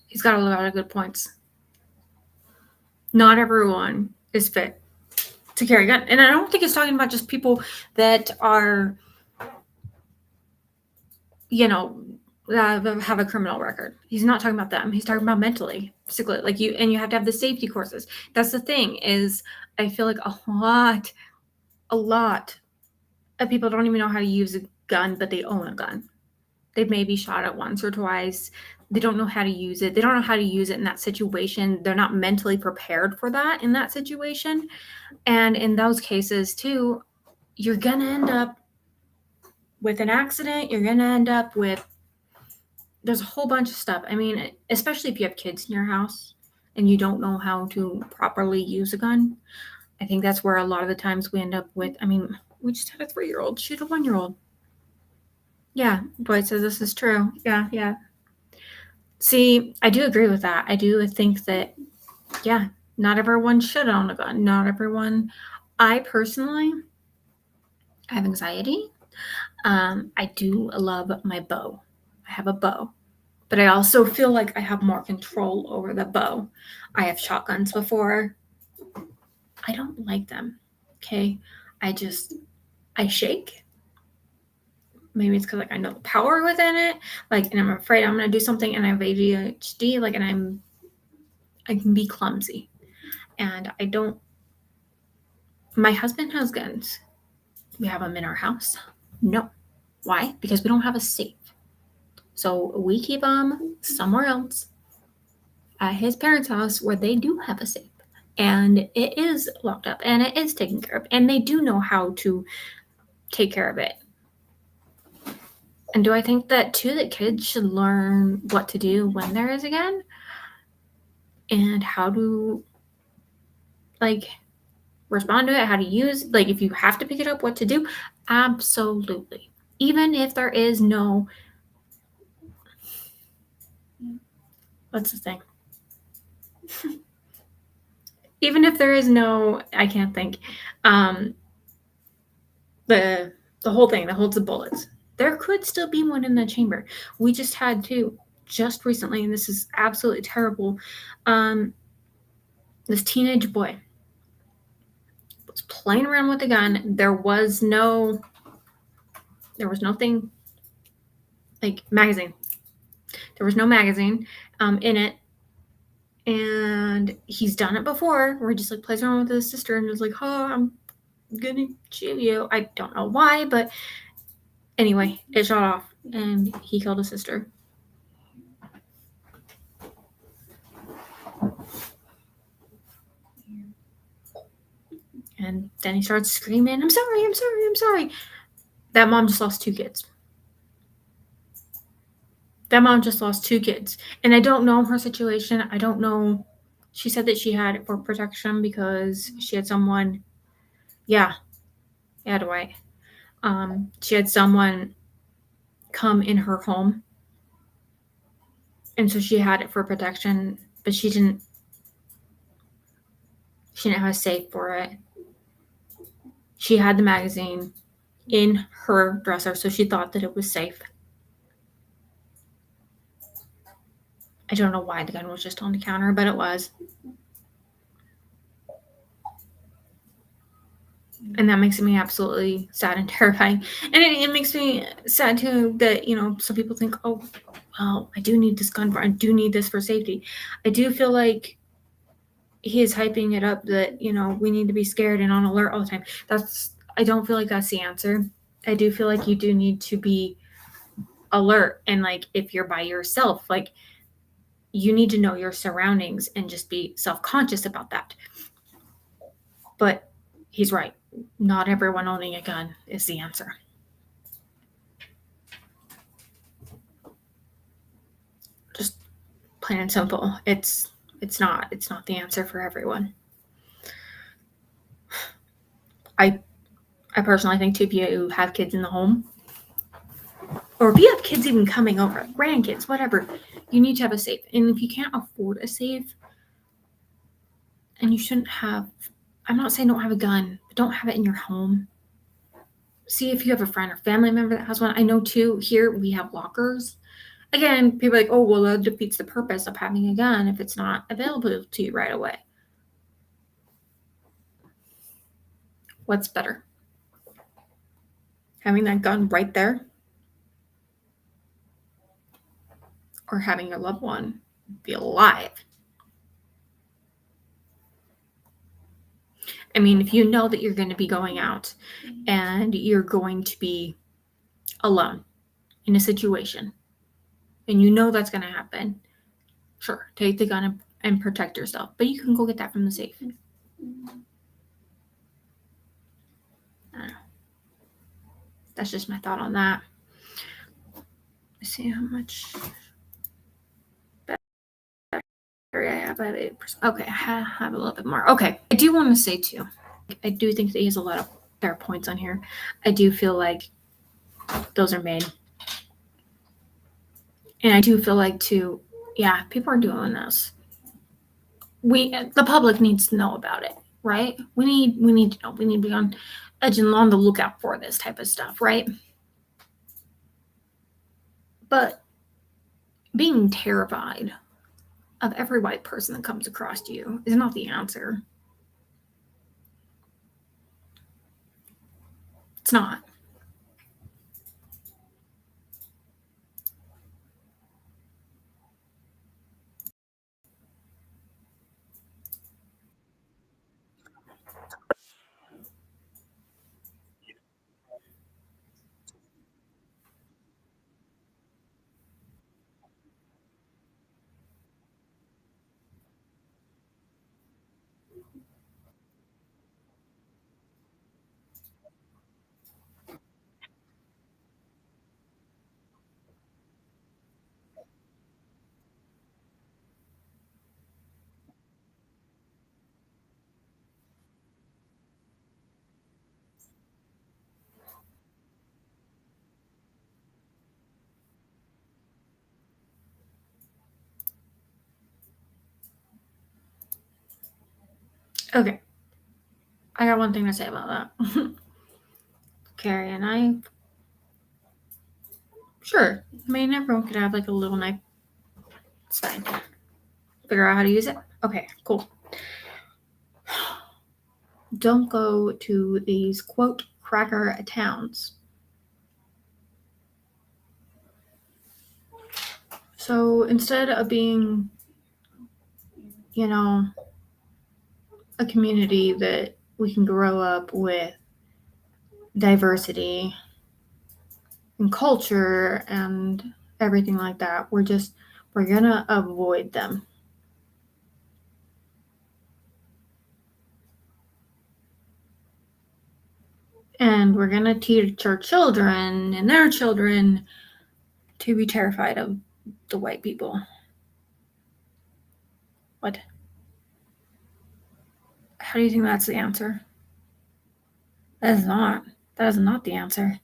He's got a lot of good points. Not everyone is fit to carry a gun. And I don't think he's talking about just people that are, you know, have a criminal record. He's not talking about them. He's talking about mentally, physically. Like you, and you have to have the safety courses. That's the thing is, I feel like a lot of people don't even know how to use a gun, but they own a gun. They've maybe shot it once or twice. They don't know how to use it. They don't know how to use it in that situation. They're not mentally prepared for that in that situation. And in those cases, too, you're going to end up with an accident. You're going to end up with, there's a whole bunch of stuff. I mean, especially if you have kids in your house and you don't know how to properly use a gun. I think that's where a lot of the times we end up with, I mean, we just had a 3-year-old shoot a 1-year-old. Yeah, Dwight says this is true. Yeah. See, I do agree with that. I do think that, yeah, not everyone should own a gun. Not everyone. I personally have anxiety. I do love my bow. I have a bow, but I also feel like I have more control over the bow. I have shotguns before. I don't like them. Okay. I shake. Maybe it's because like I know the power within it. Like, and I'm afraid I'm gonna do something, and I have ADHD. Like, and I can be clumsy, and I don't. My husband has guns. We have them in our house. No. Why? Because we don't have a safe. So we keep them somewhere else at his parents' house where they do have a safe. And it is locked up and it is taken care of. And they do know how to take care of it. And do I think that too, that kids should learn what to do when there is a gun? And how to like respond to it, how to use, like if you have to pick it up, what to do? Absolutely. Even if there is no, what's the thing? Even if there is no, I can't think, the whole thing that holds the bullets, there could still be one in the chamber. We just had two just recently, and this is absolutely terrible. This teenage boy was playing around with a gun. There was nothing like magazine. There was no magazine in it. And he's done it before where he just like plays around with his sister and is like, oh, I'm gonna shoot you. I don't know why, but anyway, it shot off and he killed his sister. And then he starts screaming, I'm sorry, I'm sorry, I'm sorry. That mom just lost 2 kids. That mom just lost 2 kids. And I don't know her situation. I don't know. She said that she had it for protection because she had someone, yeah, Dwight. She had someone come in her home. And so she had it for protection, but she didn't have a safe for it. She had the magazine in her dresser, so she thought that it was safe. I don't know why the gun was just on the counter, but it was. And that makes me absolutely sad and terrifying. And it makes me sad too that, some people think, oh, well, I do need this gun I do need this for safety. I do feel like he is hyping it up that, we need to be scared and on alert all the time. I don't feel like that's the answer. I do feel like you do need to be alert. And like, if you're by yourself, like you need to know your surroundings and just be self-conscious about that. But he's right. Not everyone owning a gun is the answer. Just plain and simple. It's not the answer for everyone. I personally think too, if you have kids in the home, or if you have kids even coming over, grandkids, whatever, you need to have a safe. And if you can't afford a safe, and you shouldn't have, I'm not saying don't have a gun, but don't have it in your home. See if you have a friend or family member that has one. I know too, here we have lockers. Again, people are like, oh, well, that defeats the purpose of having a gun if it's not available to you right away. What's better? Having that gun right there? Or having your loved one be alive? I mean, if you know that you're going to be going out and you're going to be alone in a situation, and you know that's going to happen, sure, take the gun and protect yourself. But you can go get that from the safe. I don't know. That's just my thought on that. Let's see how much battery I have. I have 8%. Okay, I have a little bit more. Okay, I do want to say too, I do think that he has a lot of fair points on here. I do feel like those are made. And I do feel like too, yeah, people are doing this. The public needs to know about it, right? We need to know. We need to be on edge and on the lookout for this type of stuff, right? But being terrified of every white person that comes across you is not the answer. It's not. Okay. I got one thing to say about that. Carrie and I, sure, I mean, everyone could have like a little knife. It's fine. Figure out how to use it? Okay, cool. Don't go to these, quote, cracker towns. So instead of being, a community that we can grow up with diversity and culture and everything like that, we're gonna avoid them. And we're gonna teach our children and their children to be terrified of the white people. What? How do you think that's the answer? That is not. That is not the answer.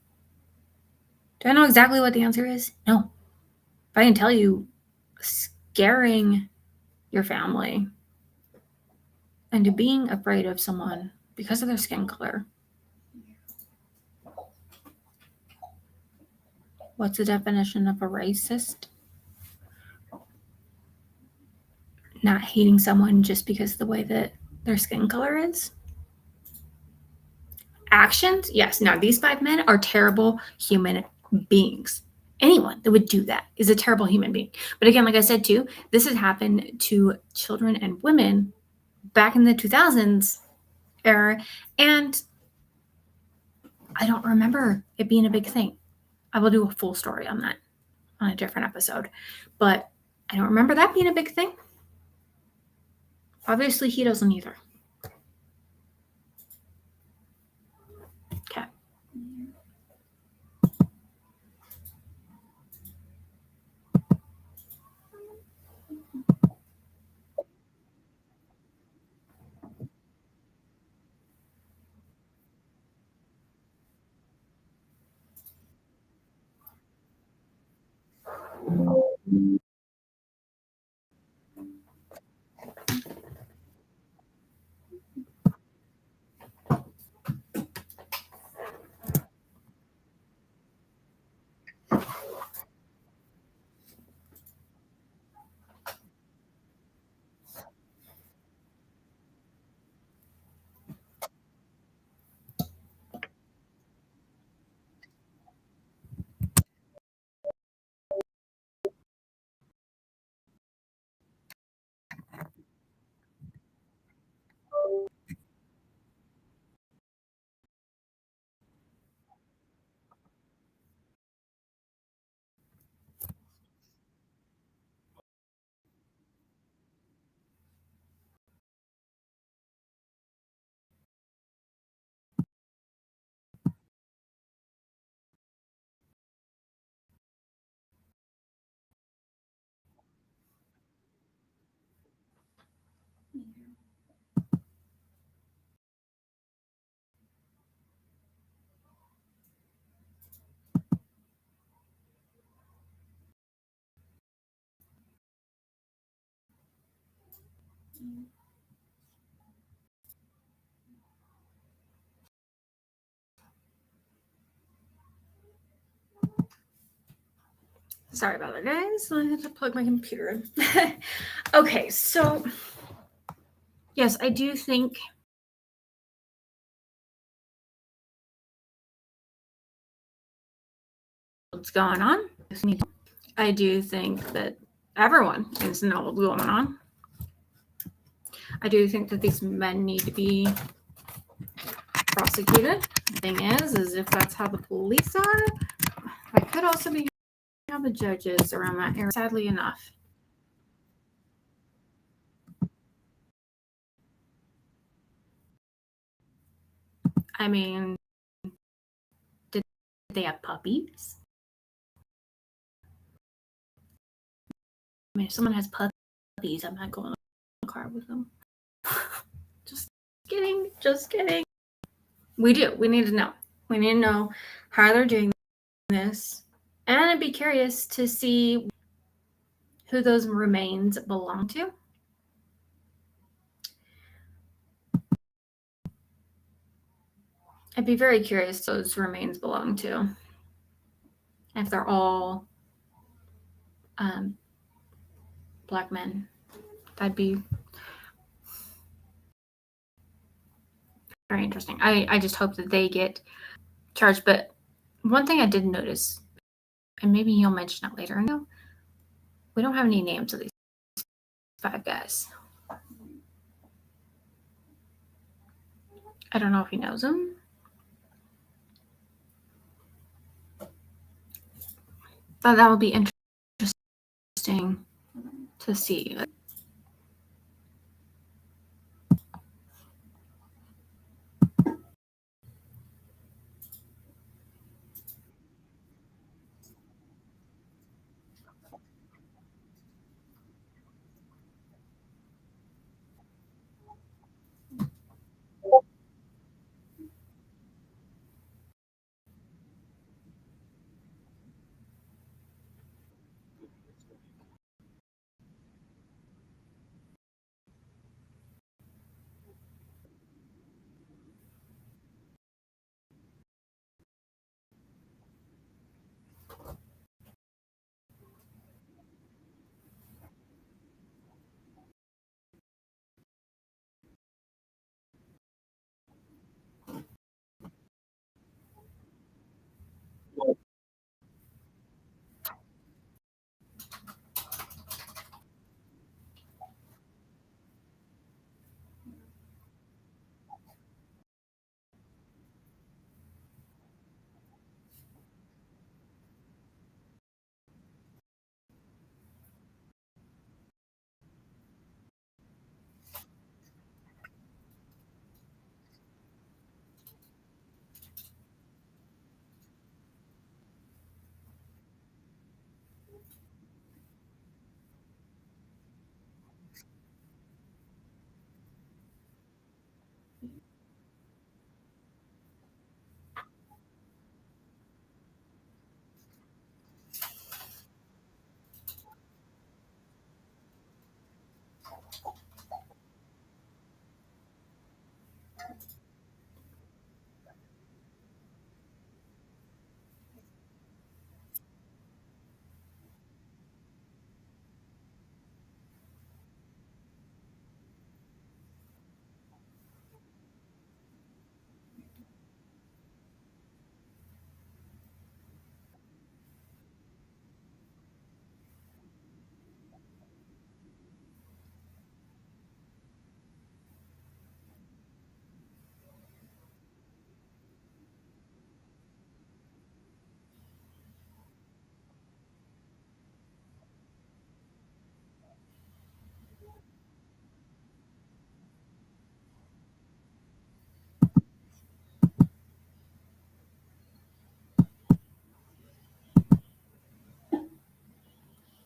Do I know exactly what the answer is? No. If I can tell you, scaring your family into being afraid of someone because of their skin color. What's the definition of a racist? Not hating someone just because of the way that their skin color is. Actions? Yes. Now, these 5 men are terrible human beings. Anyone that would do that is a terrible human being. But again, like I said too, this has happened to children and women back in the 2000s era, and I don't remember it being a big thing. I will do a full story on that on a different episode, but I don't remember that being a big thing. Obviously, he doesn't either. Okay. Sorry about that, guys. I had to plug my computer in. Okay, so yes, I do think what's going on. I do think that everyone needs to know what's going on. I do think that these men need to be prosecuted. The thing is if that's how the police are, that could also be how the judges around that area, sadly enough. I mean, did they have puppies? I mean, if someone has puppies, I'm not going in the car with them. Just kidding. We do. We need to know. We need to know how they're doing this. And I'd be curious to see who those remains belong to. I'd be very curious those remains belong to. If they're all Black men. That'd be very interesting. I just hope that they get charged. But one thing I did notice, and maybe he'll mention it later, no, we don't have any names of these 5 guys. I don't know if he knows them. But that would be interesting to see.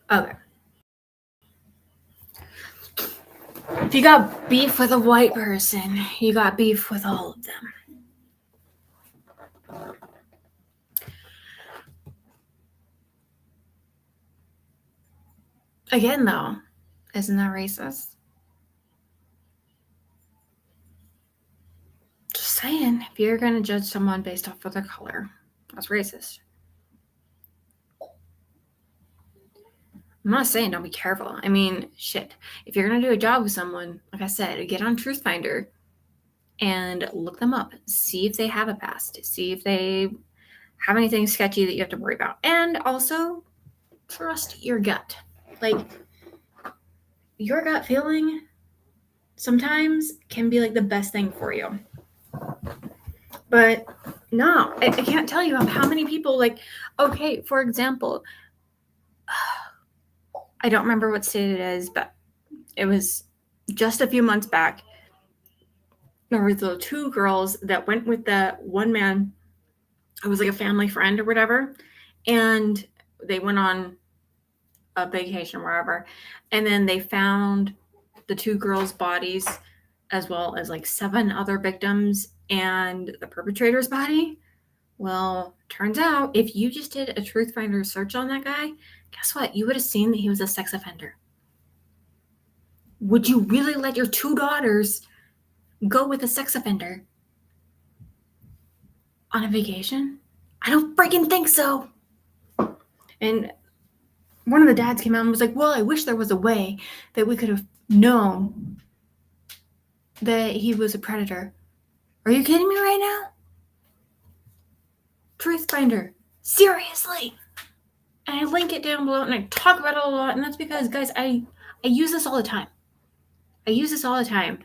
Okay. If you got beef with a white person, you got beef with all of them. Again, though, isn't that racist? Just saying, if you're going to judge someone based off of their color, that's racist. I'm not saying don't be careful. I mean, shit. If you're going to do a job with someone, like I said, get on Truthfinder and look them up. See if they have a past. See if they have anything sketchy that you have to worry about. And also, trust your gut. Like, your gut feeling sometimes can be like the best thing for you. But no, I can't tell you how many people, like, okay, for example, I don't remember what state it is, but it was just a few months back. There were the two girls that went with the one man. It was like a family friend or whatever. And they went on a vacation wherever. And then they found the two girls' bodies as well as like 7 other victims and the perpetrator's body. Well, turns out if you just did a Truth Finder search on that guy, guess what? You would have seen that he was a sex offender. Would you really let your 2 daughters go with a sex offender on a vacation? I don't freaking think so. And one of the dads came out and was like, well, I wish there was a way that we could have known that he was a predator. Are you kidding me right now? Truth Finder. Seriously. And I link it down below and I talk about it a lot. And that's because, guys, I use this all the time. I use this all the time.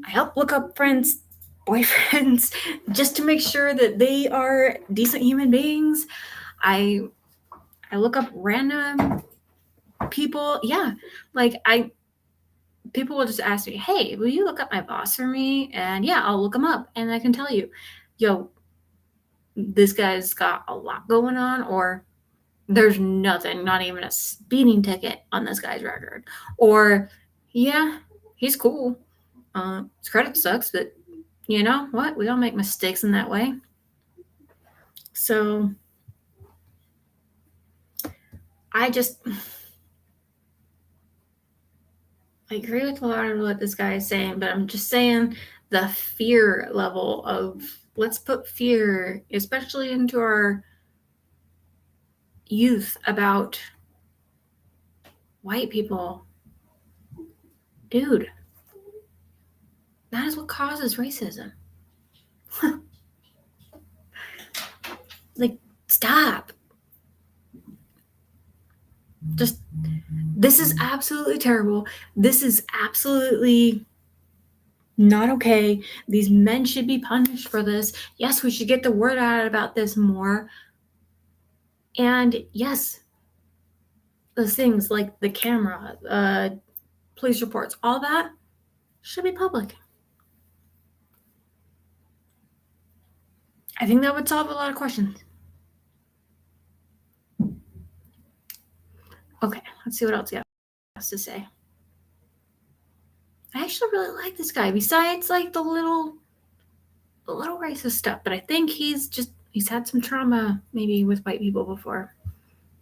I help look up friends, boyfriends, just to make sure that they are decent human beings. I look up random people. Yeah. Like people will just ask me, hey, will you look up my boss for me? And yeah, I'll look him up and I can tell you, yo, this guy's got a lot going on, or there's nothing, not even a speeding ticket on this guy's record. Or, yeah, he's cool. His credit sucks, but you know what? We all make mistakes in that way. So, I agree with a lot of what this guy is saying, but I'm just saying the fear level of, let's put fear, especially into our youth, about white people. Dude, that is what causes racism. Like, stop. Just, this is absolutely terrible. This is absolutely not okay. These men should be punished for this. Yes, we should get the word out about this more. And yes, those things like the camera, police reports, all that should be public. I think that would solve a lot of questions. Okay, let's see what else he has to say. I actually really like this guy, besides like the little racist stuff, but I think he's had some trauma maybe with white people before,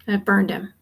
and it burned him.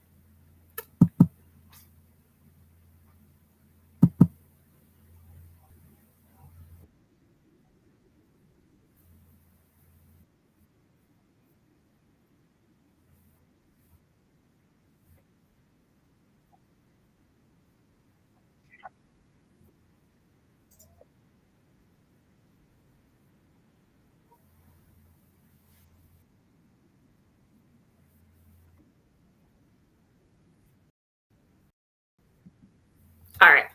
All right,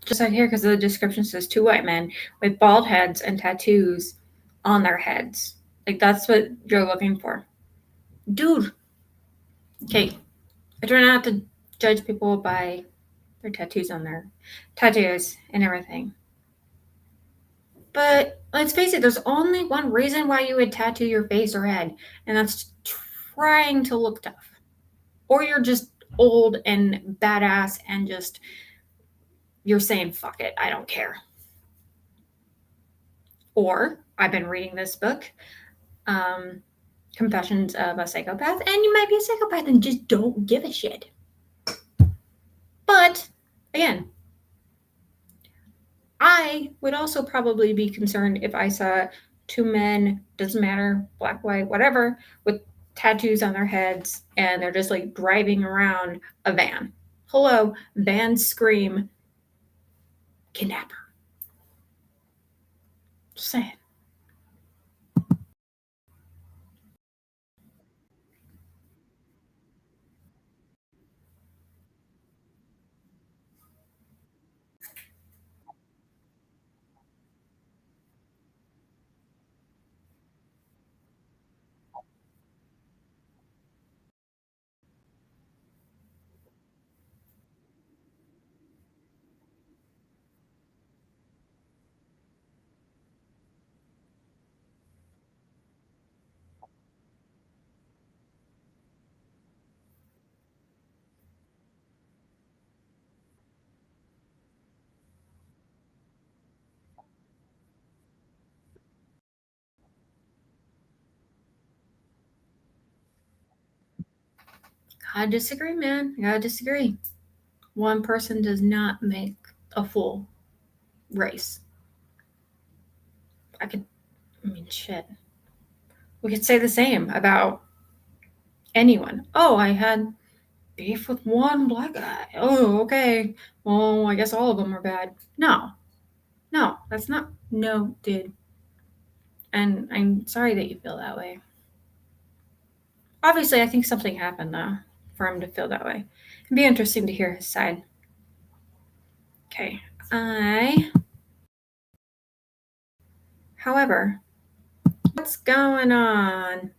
just right here, because the description says 2 white men with bald heads and tattoos on their heads. Like, that's what you're looking for. Dude. Okay, I try not to judge people by their tattoos on their tattoos and everything. But let's face it, there's only one reason why you would tattoo your face or head, and that's trying to look tough. Or you're just old and badass and just, you're saying, fuck it, I don't care. Or, I've been reading this book, Confessions of a Psychopath, and you might be a psychopath and just don't give a shit. But, again, I would also probably be concerned if I saw 2 men, doesn't matter, black, white, whatever, with tattoos on their heads, and they're just like driving around a van. Hello, van scream, kidnapper. Just saying. I disagree, man. I disagree. One person does not make a full race. Shit. We could say the same about anyone. Oh, I had beef with one black guy. Oh, okay. Well, I guess all of them are bad. No, that's not. No, dude. And I'm sorry that you feel that way. Obviously, I think something happened, though, for him to feel that way. It'd be interesting to hear his side. Okay. However, what's going on?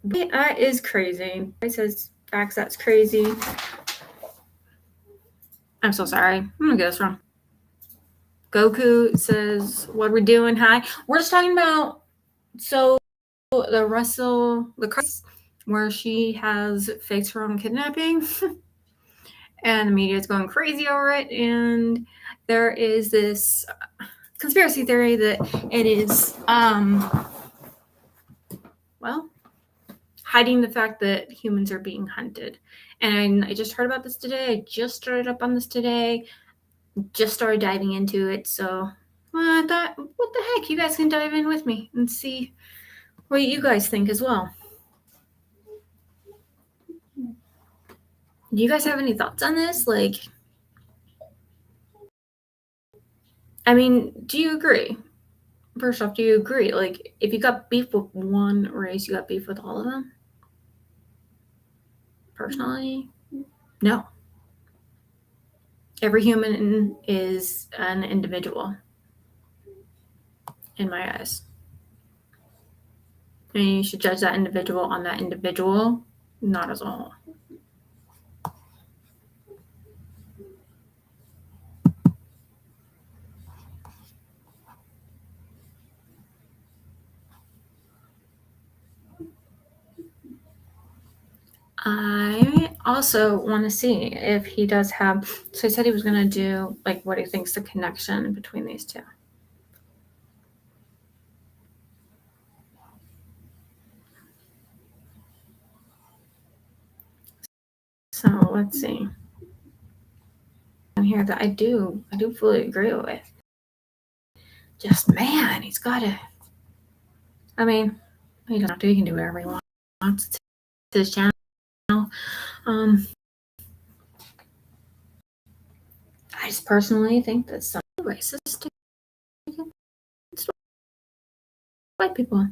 That is crazy. He says facts, that's crazy. I'm so sorry. I'm gonna get this wrong. Goku says, what are we doing? Hi. We're just talking about the Russell, the case where she has faked her own kidnapping. And the media is going crazy over it. And there is this conspiracy theory that it is, hiding the fact that humans are being hunted. And I just heard about this today. I just started up on this today. Just started diving into it. So I thought, what the heck? You guys can dive in with me and see what you guys think as well. Do you guys have any thoughts on this? Like, I mean, do you agree? First off, do you agree? Like, if you got beef with one race, you got beef with all of them? Personally, no. Every human is an individual, in my eyes. And you should judge that individual on that individual, not as a whole. I also want to see if he does have. So he said he was going to do like what he thinks the connection between these two. So let's see. Here that I do fully agree with. Just man, he's got to. I mean, he doesn't have to. He can do whatever he wants. It's his channel. I just personally think that some racist white people.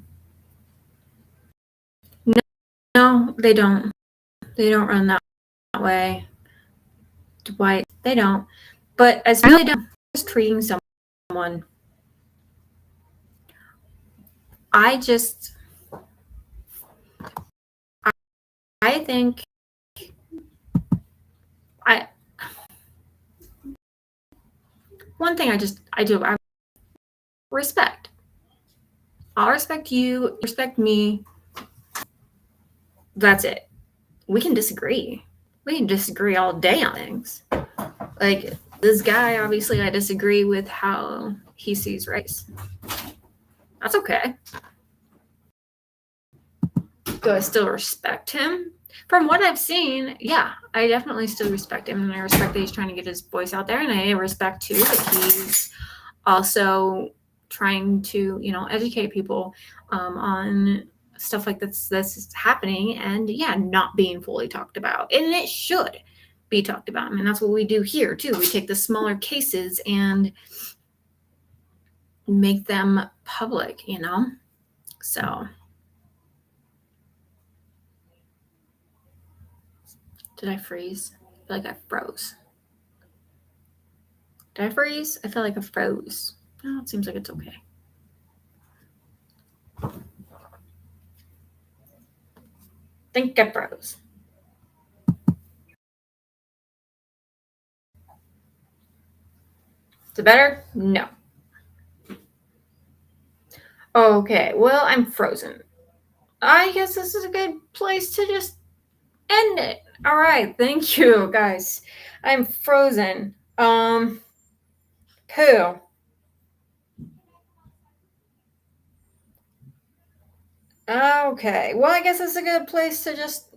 No, they don't. They don't run that way. White, they don't. But as really don't just treating someone. I think one thing I do respect. I'll respect you, respect me. That's it. We can disagree. We can disagree all day on things. Like this guy, obviously, I disagree with how he sees race. That's okay. Do I still respect him? From what I've seen, yeah, I definitely still respect him, and I respect that he's trying to get his voice out there, and I respect too that he's also trying to, educate people on stuff like that's happening, and yeah, not being fully talked about, and it should be talked about. I mean, that's what we do here too. We take the smaller cases and make them public, So. Did I freeze? I feel like I froze. Did I freeze? I feel like I froze. Oh, it seems like it's okay. I think I froze. Is it better? No. Okay, well, I'm frozen. I guess this is a good place to just end it. All right, thank you, guys. I'm frozen. Poo. Okay, well, I guess it's a good place to just